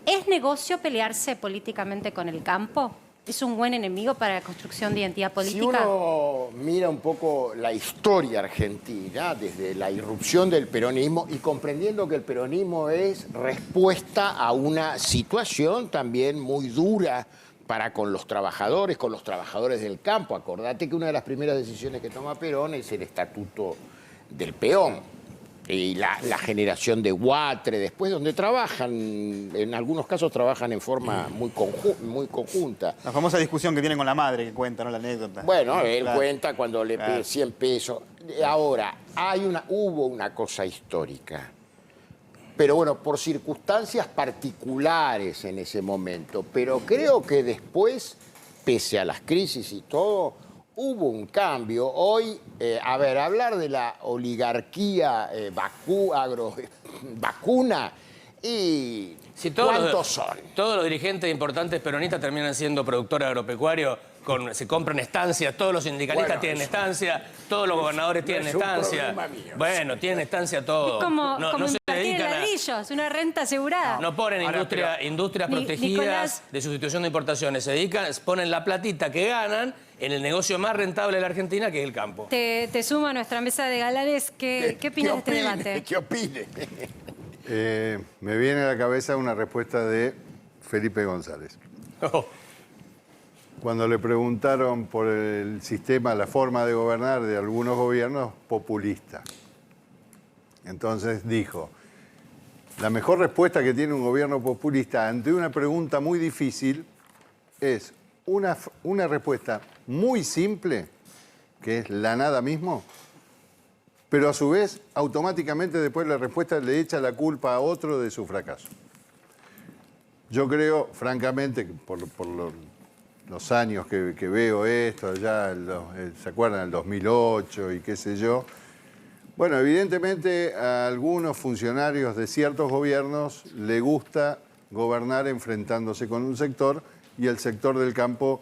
¿Es negocio pelearse políticamente con el campo? ¿Es un buen enemigo para la construcción de identidad Si política? uno mira un poco la historia argentina, desde la irrupción del peronismo y comprendiendo que el peronismo es respuesta a una situación también muy dura para con los trabajadores del campo. Acordate que una de las primeras decisiones que toma Perón es el estatuto del peón. Y la generación de Guatre, después donde trabajan, en algunos casos trabajan en forma muy conjunta. La famosa discusión que tienen con la madre, que cuenta, ¿no? La anécdota. Bueno, él Claro. cuenta cuando le pide Claro. 100 pesos. Ahora, hubo una cosa histórica. Pero bueno, por circunstancias particulares en ese momento. Pero creo que después, pese a las crisis y todo, hubo un cambio. Hoy, hablar de la oligarquía vacuna y Si todos ¿cuántos los, son? Todos los dirigentes importantes peronistas terminan siendo productores agropecuarios, se compran estancias, todos los sindicalistas Bueno, tienen eso- estancia, todos los gobernadores tienen es un estancia. problema mío. Bueno, tienen estancia todos. Es como, no, como no se invertir en dedican a... ladrillos, una renta asegurada. No ponen Ahora, industrias Ni- protegidas Nicolás. de sustitución de importaciones. Se dedican, ponen la platita que ganan en el negocio más rentable de la Argentina, que es el campo. Te sumo a nuestra mesa de galanes. ¿Qué opinas de este debate? ¿Qué opine? Me viene a la cabeza una respuesta de Felipe González. Cuando le preguntaron por el sistema, la forma de gobernar de algunos gobiernos, populista. Entonces dijo, la mejor respuesta que tiene un gobierno populista ante una pregunta muy difícil es una respuesta muy simple, que es la nada mismo, pero a su vez, automáticamente después la respuesta le echa la culpa a otro de su fracaso. Yo creo, francamente, que por los años que veo esto, ya ¿se acuerdan? El 2008 y qué sé yo. Bueno, evidentemente a algunos funcionarios de ciertos gobiernos le gusta gobernar enfrentándose con un sector y el sector del campo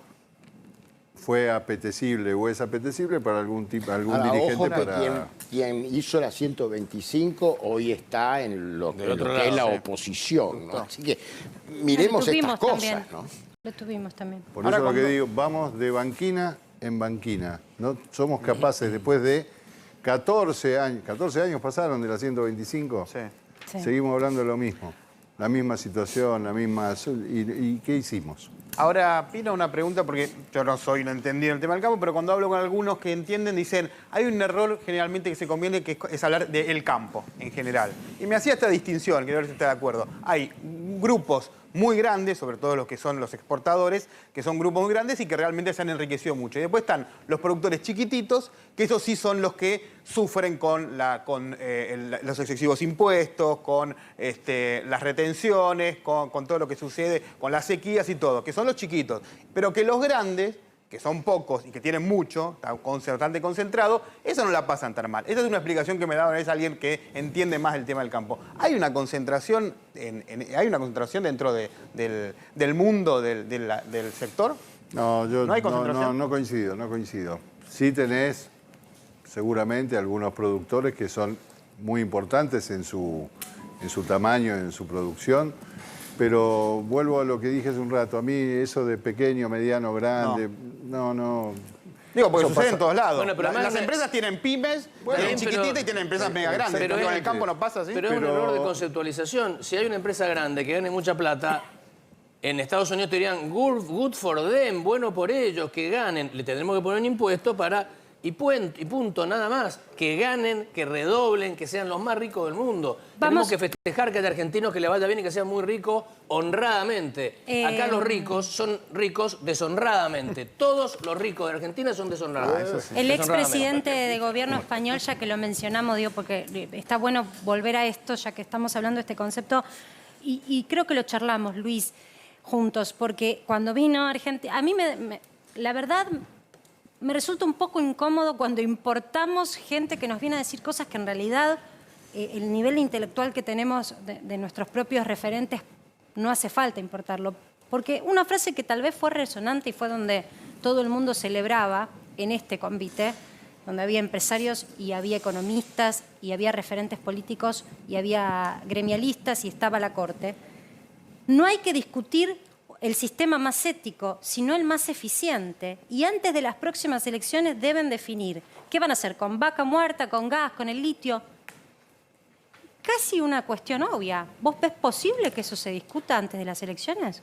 fue apetecible o es apetecible para algún Ahora, dirigente ojo que para... quien hizo la 125 hoy está en lo Del que otro es lado, la sí. oposición, ¿no? Así que miremos Lo estas tuvimos cosas, también. ¿no? Lo tuvimos también. Por Ahora, eso lo que cuando- digo, vamos de banquina en banquina. No somos capaces, después de 14 años pasaron de la 125, Sí. Sí. seguimos hablando de lo mismo. La misma situación, la misma... ¿Y qué hicimos? Ahora, Pino, una pregunta, porque yo no soy un entendido en el tema del campo, pero cuando hablo con algunos que entienden, dicen, hay un error generalmente que se conviene, que es hablar del campo en general. Y me hacía esta distinción, quiero ver si está de acuerdo. Hay grupos muy grandes, sobre todo los que son los exportadores, que son grupos muy grandes y que realmente se han enriquecido mucho. Y después están los productores chiquititos, que esos sí son los que sufren con los excesivos impuestos, con las retenciones, con todo lo que sucede, con las sequías y todo, que son los chiquitos. Pero que los grandes, que son pocos y que tienen mucho, está bastante concentrado, eso no la pasan tan mal. Esa es una explicación que me da una vez alguien que entiende más el tema del campo. Hay una concentración, hay una concentración dentro del mundo del sector. No, yo ¿No hay concentración? no coincido. Sí tenés seguramente algunos productores que son muy importantes en su tamaño, en su producción. Pero vuelvo a lo que dije hace un rato. A mí eso de pequeño, mediano, grande, no. Digo, porque Eso sucede pasa. en todos lados. Bueno, pero Las además- empresas tienen pymes, tienen chiquititas y tienen empresas mega grandes. Pero en el campo no pasa así. Pero es un error de conceptualización. Si hay una empresa grande que gane mucha plata, en Estados Unidos te dirían good for them, bueno por ellos, que ganen. Le tendremos que poner un impuesto para... Y punto, nada más. Que ganen, que redoblen, que sean los más ricos del mundo. Tenemos que festejar que haya argentinos que le vaya bien y que sean muy ricos honradamente. Acá los ricos son ricos deshonradamente. Todos los ricos de Argentina son deshonrados. El Deshonradamente. expresidente de gobierno español, ya que lo mencionamos, digo, porque está bueno volver a esto, ya que estamos hablando de este concepto, y creo que lo charlamos, Luis, juntos, porque cuando vino a Argentina, a mí la verdad me resulta un poco incómodo cuando importamos gente que nos viene a decir cosas que en realidad el nivel intelectual que tenemos de nuestros propios referentes no hace falta importarlo. Porque una frase que tal vez fue resonante y fue donde todo el mundo celebraba en este convite, donde había empresarios y había economistas y había referentes políticos y había gremialistas y estaba la Corte, no hay que discutir el sistema más ético, sino el más eficiente. Y antes de las próximas elecciones deben definir qué van a hacer con vaca muerta, con gas, con el litio. Casi una cuestión obvia. ¿Vos ves posible que eso se discuta antes de las elecciones?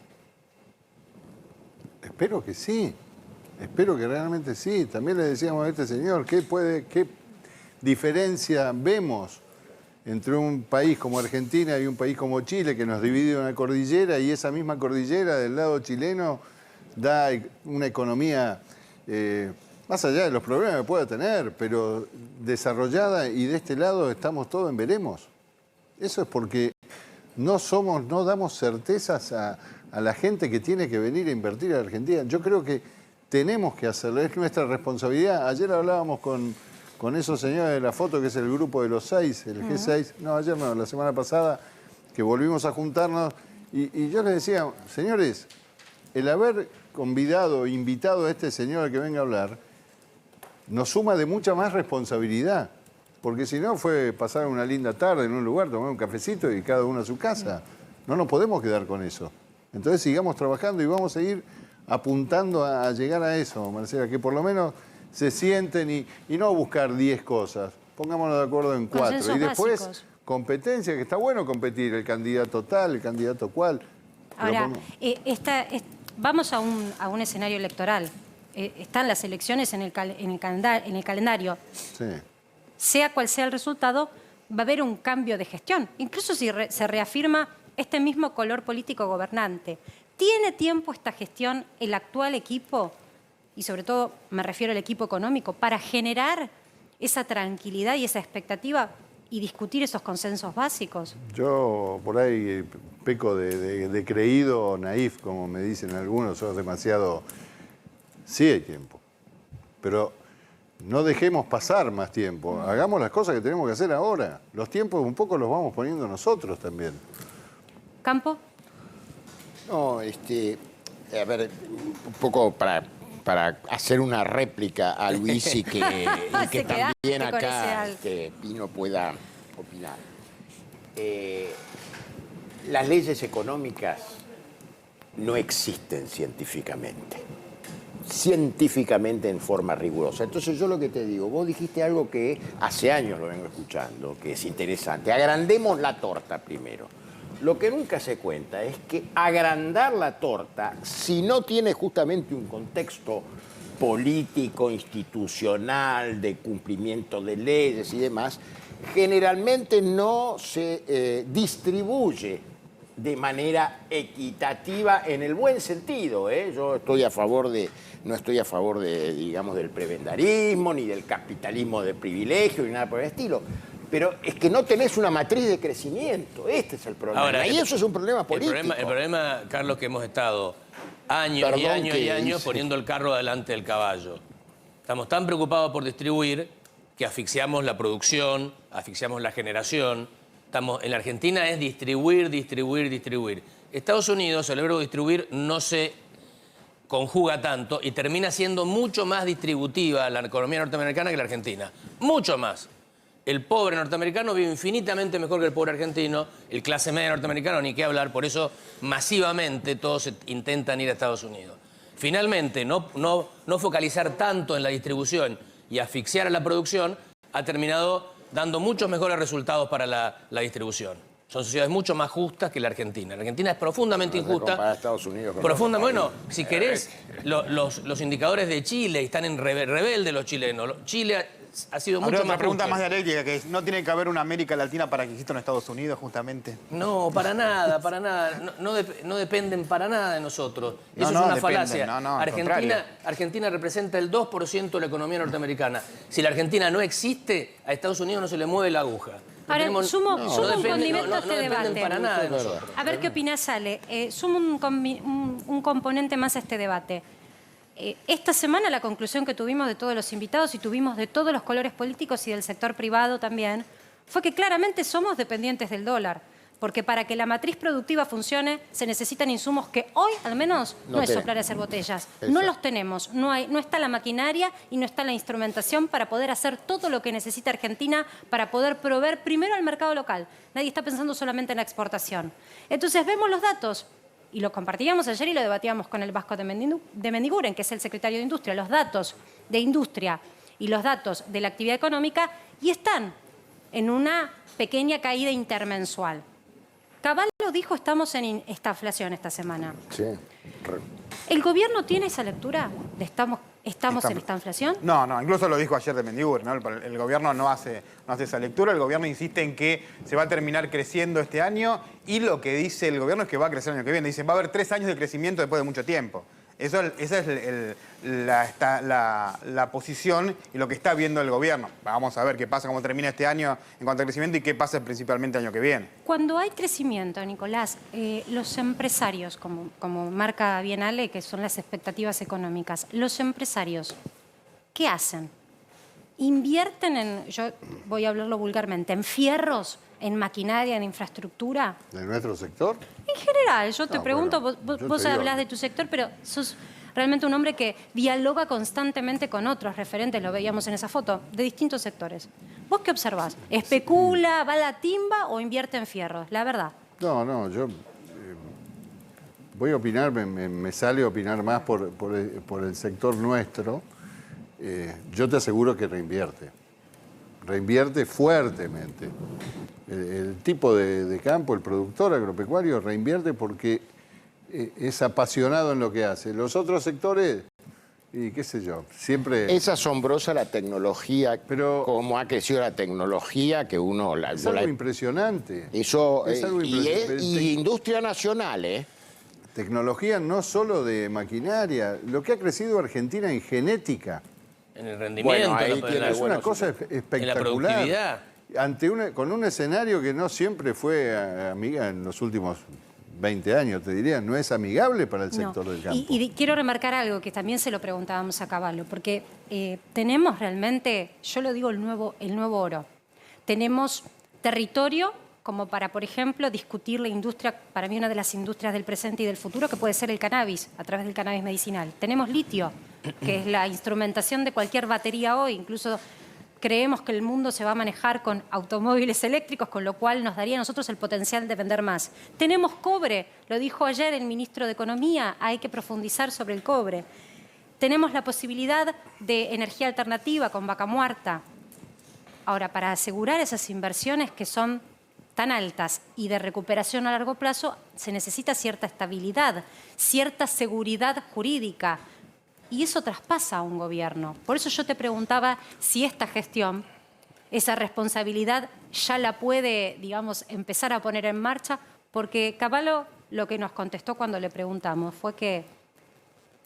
Espero que sí. Espero que realmente sí. También le decíamos a este señor, ¿qué diferencia vemos entre un país como Argentina y un país como Chile, que nos divide una cordillera, y esa misma cordillera del lado chileno da una economía, más allá de los problemas que pueda tener, pero desarrollada, y de este lado estamos todos en veremos? Eso es porque no damos certezas a la gente que tiene que venir a invertir a Argentina. Yo creo que tenemos que hacerlo, es nuestra responsabilidad. Ayer hablábamos con esos señores de la foto, que es el grupo de los 6, el G6, no, ayer no, la semana pasada, que volvimos a juntarnos, y yo les decía, señores, el haber invitado a este señor que venga a hablar, nos suma de mucha más responsabilidad, porque si no fue pasar una linda tarde en un lugar, tomar un cafecito y cada uno a su casa. No nos podemos quedar con eso. Entonces sigamos trabajando y vamos a ir apuntando a llegar a eso, Marcela, que por lo menos se sienten y no buscar 10 cosas. Pongámonos de acuerdo en 4. Consensos Y después, básicos. competencia, que está bueno competir, el candidato tal, el candidato cual. Ahora, vamos a un escenario electoral. Están las elecciones en el calendario. Sí. Sea cual sea el resultado, va a haber un cambio de gestión. Incluso si se reafirma este mismo color político gobernante. ¿Tiene tiempo esta gestión, el actual equipo, y sobre todo me refiero al equipo económico, para generar esa tranquilidad y esa expectativa y discutir esos consensos básicos? Yo por ahí peco de creído o naif, como me dicen algunos, sos demasiado... Sí hay tiempo, pero no dejemos pasar más tiempo. Hagamos las cosas que tenemos que hacer ahora. Los tiempos un poco los vamos poniendo nosotros también. ¿Campo? No, a ver, un poco para hacer una réplica a Luis y que Se quedaste también con ese acá algo. Pino pueda opinar. Las leyes económicas no existen científicamente en forma rigurosa. Entonces yo lo que te digo, vos dijiste algo que hace años lo vengo escuchando, que es interesante. Agrandemos la torta primero. Lo que nunca se cuenta es que agrandar la torta, si no tiene justamente un contexto político, institucional, de cumplimiento de leyes y demás, generalmente no se distribuye de manera equitativa en el buen sentido, ¿eh? Yo estoy a favor de, no estoy a favor de, digamos, del prebendarismo, ni del capitalismo de privilegio, ni nada por el estilo. Pero es que no tenés una matriz de crecimiento. Este es el problema. Ahora, y eso es un problema político. El problema, Carlos, que hemos estado años y años poniendo el carro delante del caballo. Estamos tan preocupados por distribuir que asfixiamos la producción, asfixiamos la generación. En la Argentina es distribuir. Estados Unidos, el verbo distribuir no se conjuga tanto y termina siendo mucho más distributiva la economía norteamericana que la Argentina. Mucho más. El pobre norteamericano vive infinitamente mejor que el pobre argentino, el clase media norteamericano, ni qué hablar, por eso masivamente todos intentan ir a Estados Unidos. Finalmente, no focalizar tanto en la distribución y asfixiar a la producción ha terminado dando muchos mejores resultados para la distribución. Son sociedades mucho más justas que la Argentina. La Argentina es profundamente injusta. Para Estados Unidos. Bueno, si querés, los indicadores de Chile están en rebelde los chilenos. Chile ha sido mucho más otra pregunta justo. más dialéctica, que es, ¿no tiene que haber una América Latina para que exista en Estados Unidos, justamente? No, para nada. No dependen para nada de nosotros. No, Eso no, es una dependen, falacia. no, al contrario. Argentina representa el 2% de la economía norteamericana. Si la Argentina no existe, a Estados Unidos no se le mueve la aguja. Ahora, sumo un condimento a este dependen debate. para nada de nosotros. A ver qué opinás, Ale. Sumo un componente más a este debate. Esta semana la conclusión que tuvimos de todos los invitados y tuvimos de todos los colores políticos y del sector privado también, fue que claramente somos dependientes del dólar. Porque para que la matriz productiva funcione se necesitan insumos que hoy al menos no es soplar y hacer botellas. No los tenemos, no está la maquinaria y no está la instrumentación para poder hacer todo lo que necesita Argentina para poder proveer primero al mercado local. Nadie está pensando solamente en la exportación. Entonces vemos los datos. Y lo compartíamos ayer y lo debatíamos con el Vasco de Mendiguren, que es el secretario de Industria, los datos de industria y los datos de la actividad económica, y están en una pequeña caída intermensual. Caballo dijo, estamos en estaflación esta semana. Sí. ¿El gobierno tiene esa lectura de estamos en esta inflación? No, incluso lo dijo ayer de Mendiguren, ¿no? El gobierno no hace esa lectura, el gobierno insiste en que se va a terminar creciendo este año y lo que dice el gobierno es que va a crecer el año que viene. Dice, va a haber 3 años de crecimiento después de mucho tiempo. Esa es la posición y lo que está viendo el gobierno. Vamos a ver qué pasa, cómo termina este año en cuanto al crecimiento y qué pasa principalmente el año que viene. Cuando hay crecimiento, Nicolás, los empresarios, como marca bien Ale, que son las expectativas económicas, los empresarios, ¿qué hacen? ¿Invierten en, yo voy a hablarlo vulgarmente, en fierros, en maquinaria, en infraestructura? ¿De nuestro sector? En general, yo te No, pregunto, bueno, vos yo te digo. hablás de tu sector, pero sos realmente un hombre que dialoga constantemente con otros referentes, lo veíamos en esa foto, de distintos sectores. ¿Vos qué observás? ¿Especula, va a la timba o invierte en fierros? La verdad. No, yo voy a opinar, me sale opinar más por el sector nuestro. Yo te aseguro que reinvierte fuertemente. El tipo de campo, el productor agropecuario reinvierte porque es apasionado en lo que hace. Los otros sectores, y qué sé yo, siempre... Es asombrosa la tecnología, Pero- cómo ha crecido la tecnología que uno... Es algo impresionante. Eso, Es algo impresionante. y industria nacional, ¿eh? Tecnología no solo de maquinaria, lo que ha crecido Argentina en genética. En el rendimiento, Bueno, ahí en la- tiene Es bueno, una cosa en la espectacular. productividad. Con un escenario que no siempre fue amiga en los últimos 20 años, te diría, no es amigable para el sector No. del campo. Y quiero remarcar algo que también se lo preguntábamos a Caballo, porque tenemos realmente, yo lo digo, el nuevo oro. Tenemos territorio como para, por ejemplo, discutir la industria, para mí una de las industrias del presente y del futuro, que puede ser el cannabis, a través del cannabis medicinal. Tenemos litio, que es la instrumentación de cualquier batería hoy, incluso creemos que el mundo se va a manejar con automóviles eléctricos, con lo cual nos daría a nosotros el potencial de vender más. Tenemos cobre, lo dijo ayer el ministro de Economía, hay que profundizar sobre el cobre. Tenemos la posibilidad de energía alternativa con Vaca Muerta. Ahora, para asegurar esas inversiones que son tan altas y de recuperación a largo plazo, se necesita cierta estabilidad, cierta seguridad jurídica. Y eso traspasa a un gobierno. Por eso yo te preguntaba si esta gestión, esa responsabilidad, ya la puede, digamos, empezar a poner en marcha, Porque Cavallo lo que nos contestó cuando le preguntamos fue que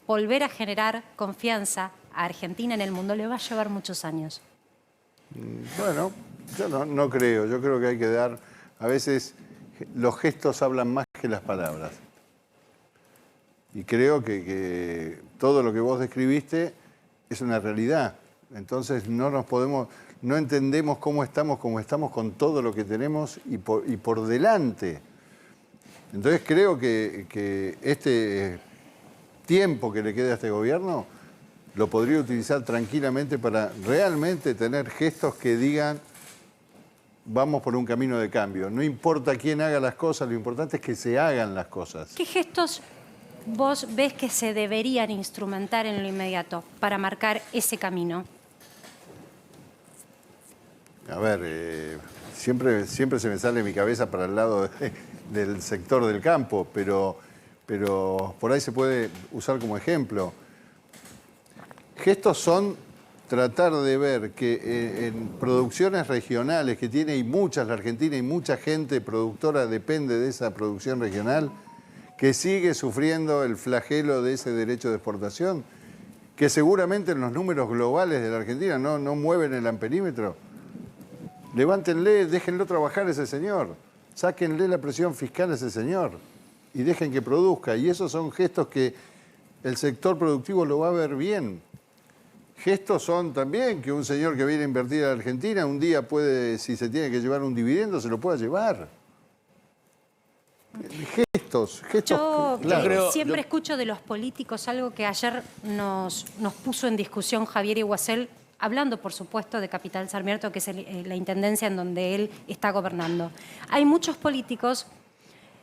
volver a generar confianza a Argentina en el mundo le va a llevar muchos años. Bueno, yo no creo. Yo creo que hay que dar... A veces los gestos hablan más que las palabras. Y creo que todo lo que vos describiste es una realidad. Entonces no entendemos cómo estamos con todo lo que tenemos y por delante. Entonces creo que este tiempo que le queda a este gobierno lo podría utilizar tranquilamente para realmente tener gestos que digan vamos por un camino de cambio. No importa quién haga las cosas, lo importante es que se hagan las cosas. ¿Qué gestos vos ves que se deberían instrumentar en lo inmediato para marcar ese camino? A ver, siempre se me sale mi cabeza para el lado del sector del campo, pero por ahí se puede usar como ejemplo. Gestos son tratar de ver que en producciones regionales que tiene y muchas la Argentina y mucha gente productora depende de esa producción regional, que sigue sufriendo el flagelo de ese derecho de exportación, que seguramente en los números globales de la Argentina no mueven el amperímetro. Levántenle, déjenlo trabajar a ese señor, sáquenle la presión fiscal a ese señor y dejen que produzca. Y esos son gestos que el sector productivo lo va a ver bien. Gestos son también que un señor que viene a invertir a la Argentina un día puede, si se tiene que llevar un dividendo, se lo pueda llevar. Gestos. Yo claro. siempre escucho de los políticos algo que ayer nos puso en discusión Javier Iguacel, hablando, por supuesto, de Capital Sarmiento, que es la intendencia en donde él está gobernando. Hay muchos políticos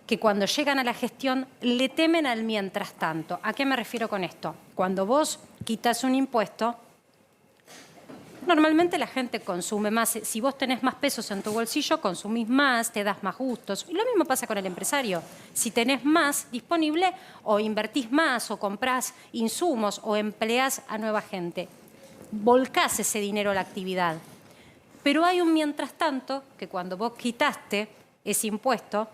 que cuando llegan a la gestión le temen al mientras tanto. ¿A qué me refiero con esto? Cuando vos quitas un impuesto, normalmente la gente consume más. Si vos tenés más pesos en tu bolsillo, consumís más, te das más gustos. Y lo mismo pasa con el empresario. Si tenés más disponible, o invertís más, o comprás insumos, o empleás a nueva gente. Volcás ese dinero a la actividad. Pero hay un mientras tanto que cuando vos quitaste ese impuesto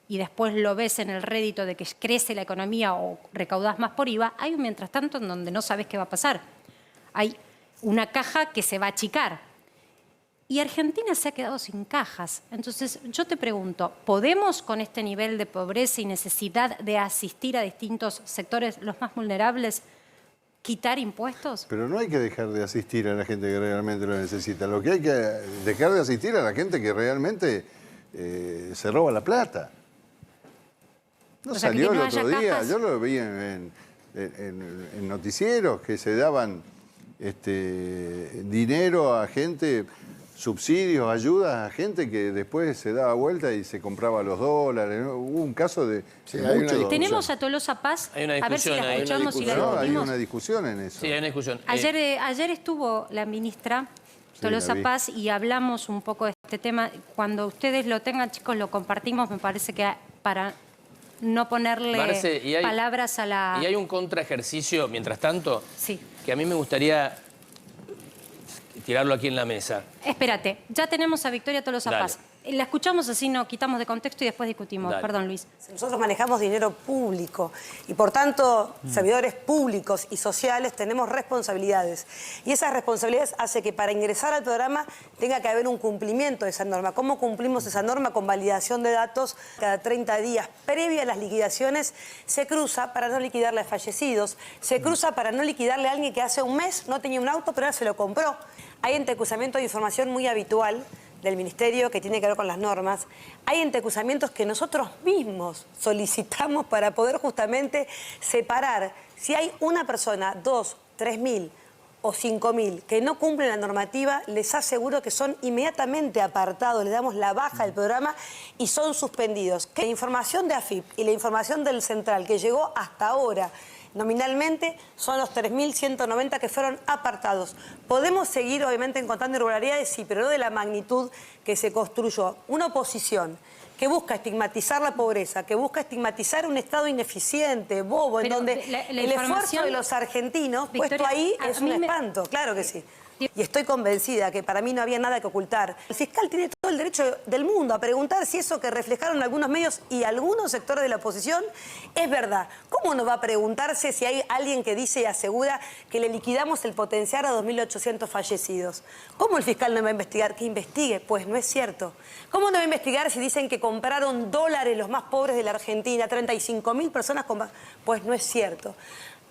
y después lo ves en el rédito de que crece la economía o recaudás más por IVA, hay un mientras tanto en donde no sabes qué va a pasar. Hay una caja que se va a achicar. Y Argentina se ha quedado sin cajas. Entonces, yo te pregunto, ¿podemos con este nivel de pobreza y necesidad de asistir a distintos sectores, los más vulnerables, quitar impuestos? Pero no hay que dejar de asistir a la gente que realmente lo necesita. Lo que hay que dejar de asistir a la gente que realmente se roba la plata. No salió el otro día, cajas. Yo lo vi en noticieros que se daban dinero a gente, subsidios, ayudas a gente que después se daba vuelta y se compraba los dólares. Hubo un caso de... Sí, tenemos a Tolosa Paz, hay una a ver si la escuchamos y la No, hay discutimos. una discusión en eso. Sí, hay una discusión. Ayer estuvo la ministra Tolosa Paz y hablamos un poco de este tema. Cuando ustedes lo tengan, chicos, lo compartimos. Me parece que para no ponerle Marce, palabras a la... Y hay un contraejercicio, mientras tanto, Sí. que a mí me gustaría tirarlo aquí en la mesa. Espérate, ya tenemos a Victoria Tolosa Dale. Paz. La escuchamos así, no quitamos de contexto y después discutimos. Dale. Perdón, Luis. Nosotros manejamos dinero público y por tanto servidores públicos y sociales tenemos responsabilidades. Y esas responsabilidades hace que para ingresar al programa tenga que haber un cumplimiento de esa norma. ¿Cómo cumplimos esa norma? Con validación de datos cada 30 días. Previa a las liquidaciones se cruza para no liquidarle a fallecidos, se cruza para no liquidarle a alguien que hace un mes no tenía un auto pero ahora se lo compró. Hay entrecruzamiento de información muy habitual del Ministerio que tiene que ver con las normas. Hay entrecruzamientos que nosotros mismos solicitamos para poder justamente separar. Si hay una persona, 2, 3.000 o 5.000 que no cumplen la normativa, les aseguro que son inmediatamente apartados, les damos la baja del programa y son suspendidos. La información de AFIP y la información del Central que llegó hasta ahora, nominalmente son los 3.190 que fueron apartados. Podemos seguir, obviamente, encontrando irregularidades, sí, pero no de la magnitud que se construyó. Una oposición que busca estigmatizar la pobreza, que busca estigmatizar un Estado ineficiente, bobo, Pero en donde la el esfuerzo información, de los argentinos Victoria, puesto ahí a es mí un me- espanto, claro que sí. Y estoy convencida que para mí no había nada que ocultar. El fiscal tiene todo el derecho del mundo a preguntar si eso que reflejaron algunos medios y algunos sectores de la oposición es verdad. ¿Cómo no va a preguntarse si hay alguien que dice y asegura que le liquidamos el potencial a 2.800 fallecidos? ¿Cómo el fiscal no va a investigar? Que investigue, pues no es cierto. ¿Cómo no va a investigar si dicen que compraron dólares los más pobres de la Argentina, 35.000 personas Pues no es cierto.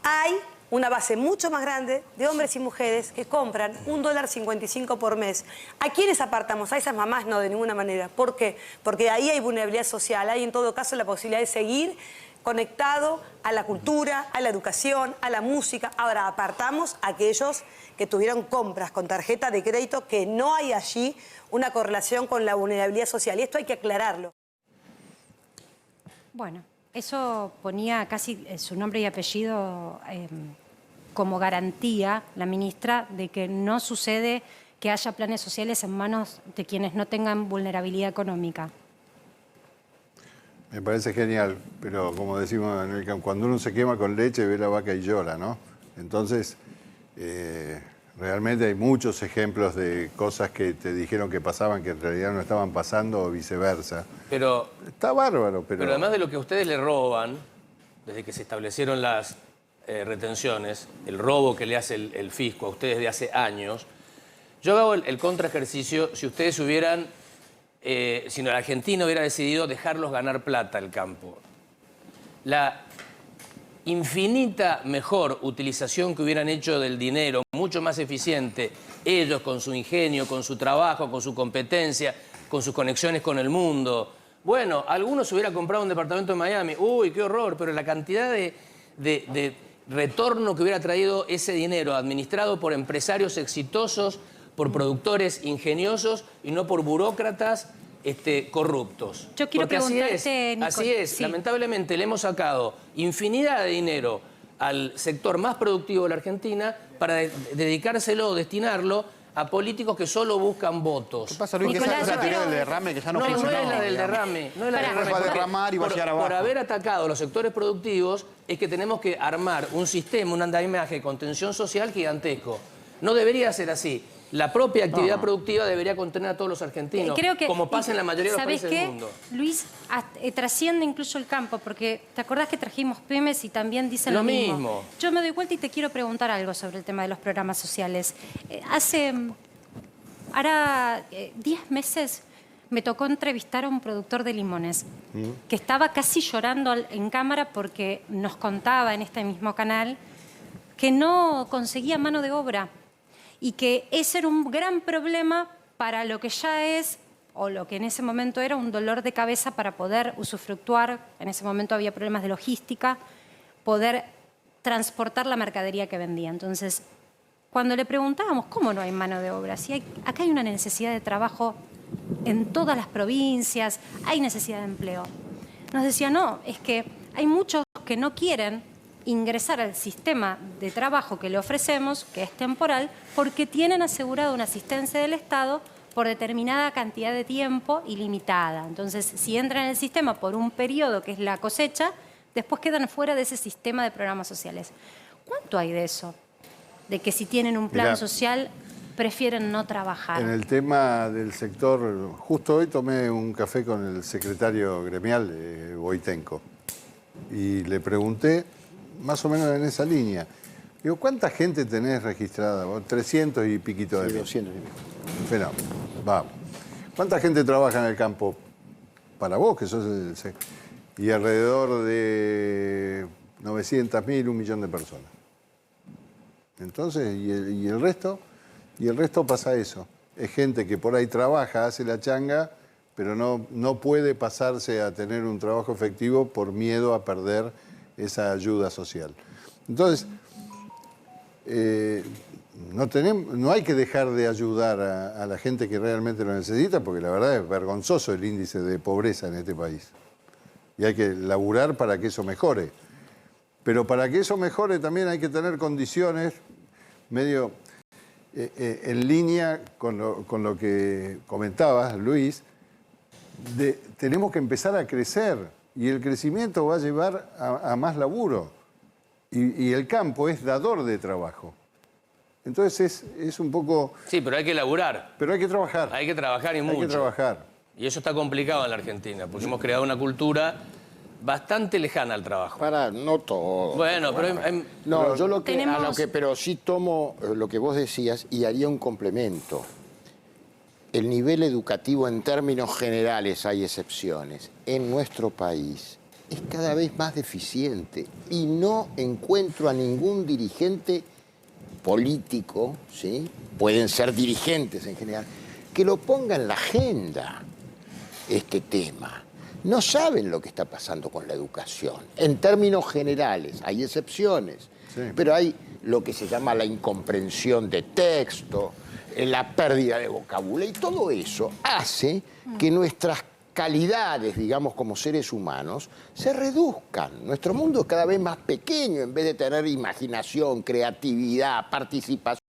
Hay una base mucho más grande de hombres y mujeres que compran $1.55 por mes. ¿A quiénes apartamos? A esas mamás no, de ninguna manera. ¿Por qué? Porque ahí hay vulnerabilidad social, hay en todo caso la posibilidad de seguir conectado a la cultura, a la educación, a la música. Ahora apartamos a aquellos que tuvieron compras con tarjeta de crédito, que no hay allí una correlación con la vulnerabilidad social. Y esto hay que aclararlo. Bueno, eso ponía casi su nombre y apellido como garantía, la ministra, de que no sucede que haya planes sociales en manos de quienes no tengan vulnerabilidad económica. Me parece genial, pero como decimos en el campo, cuando uno se quema con leche ve la vaca y llora, ¿no? Entonces, realmente hay muchos ejemplos de cosas que te dijeron que pasaban que en realidad no estaban pasando o viceversa. Pero está bárbaro, pero además de lo que ustedes le roban, desde que se establecieron las retenciones, el robo que le hace el fisco a ustedes de hace años, yo hago el contraejercicio si ustedes hubieran, si la Argentina hubiera decidido dejarlos ganar plata al campo. La infinita mejor utilización que hubieran hecho del dinero, mucho más eficiente, ellos con su ingenio, con su trabajo, con su competencia, con sus conexiones con el mundo. Bueno, algunos se hubiera comprado un departamento en Miami. Uy, qué horror, pero la cantidad de retorno que hubiera traído ese dinero administrado por empresarios exitosos, por productores ingeniosos y no por burócratas corruptos. Yo quiero preguntarte, Nico, así es. sí. Lamentablemente le hemos sacado infinidad de dinero al sector más productivo de la Argentina para dedicárselo o destinarlo a políticos que solo buscan votos. ¿Qué pasa, Luis? Nicolás, Que esa yo teoría quiero- del derrame que ya no No, no funcionaba, es la del digamos. derrame. No es la del Pará. derrame. Va a porque derramar y va a llegar abajo. por haber atacado a los sectores productivos es que tenemos que armar un sistema, un andamiaje de contención social gigantesco. No debería ser así. La propia actividad productiva debería contener a todos los argentinos, Creo que, como pasa en la mayoría de los ¿sabés países qué? del mundo. Luis, trasciende incluso el campo, porque ¿te acordás que trajimos pymes y también dicen Lo lo mismo? mismo. Yo me doy vuelta y te quiero preguntar algo sobre el tema de los programas sociales. Hará 10 meses me tocó entrevistar a un productor de limones que estaba casi llorando en cámara porque nos contaba en este mismo canal que no conseguía mano de obra y que ese era un gran problema para lo que ya es, o lo que en ese momento era, un dolor de cabeza para poder usufructuar. En ese momento había problemas de logística, poder transportar la mercadería que vendía. Entonces, cuando le preguntábamos cómo no hay mano de obra, si acá hay una necesidad de trabajo en todas las provincias, hay necesidad de empleo. Nos decía, no, es que hay muchos que no quieren ingresar al sistema de trabajo que le ofrecemos, que es temporal, porque tienen asegurado una asistencia del Estado por determinada cantidad de tiempo ilimitada. Entonces, si entran en el sistema por un periodo que es la cosecha, después quedan fuera de ese sistema de programas sociales. ¿Cuánto hay de eso? De que si tienen un plan Mirá, social, prefieren no trabajar. en el tema del sector, justo hoy tomé un café con el secretario gremial, Boitenco, y le pregunté, más o menos en esa línea, digo, ¿cuánta gente tenés registrada? Vos, 300 y piquito de Sí, mil. 200 y pico. Fenómeno, vamos. ¿Cuánta gente trabaja en el campo? Para vos, que sos el y alrededor de 900.000, 1 millón de personas. Entonces, ¿y el resto? Y el resto pasa eso. Es gente que por ahí trabaja, hace la changa, pero no puede pasarse a tener un trabajo efectivo por miedo a perder esa ayuda social. Entonces, no hay que dejar de ayudar a la gente que realmente lo necesita, porque la verdad es vergonzoso el índice de pobreza en este país. Y hay que laburar para que eso mejore. Pero para que eso mejore también hay que tener condiciones medio en línea con lo que comentabas, Luis. Tenemos que empezar a crecer y el crecimiento va a llevar a más laburo. Y el campo es dador de trabajo. Entonces es un poco... Sí, pero hay que laburar. Pero hay que trabajar. Hay que trabajar y mucho. Hay que trabajar. Y eso está complicado en la Argentina, porque hemos creado una cultura bastante lejana al trabajo. No todo. Bueno, pero... No, yo lo que, Tenemos- pero sí tomo lo que vos decías y haría un complemento. El nivel educativo en términos generales, hay excepciones, en nuestro país es cada vez más deficiente y no encuentro a ningún dirigente político, ¿sí? Pueden ser dirigentes en general, que lo ponga en la agenda este tema. No saben lo que está pasando con la educación. En términos generales, hay excepciones, pero hay lo que se llama la incomprensión de texto, la pérdida de vocabulario, y todo eso hace que nuestras calidades, digamos, como seres humanos, se reduzcan. Nuestro mundo es cada vez más pequeño en vez de tener imaginación, creatividad, participación.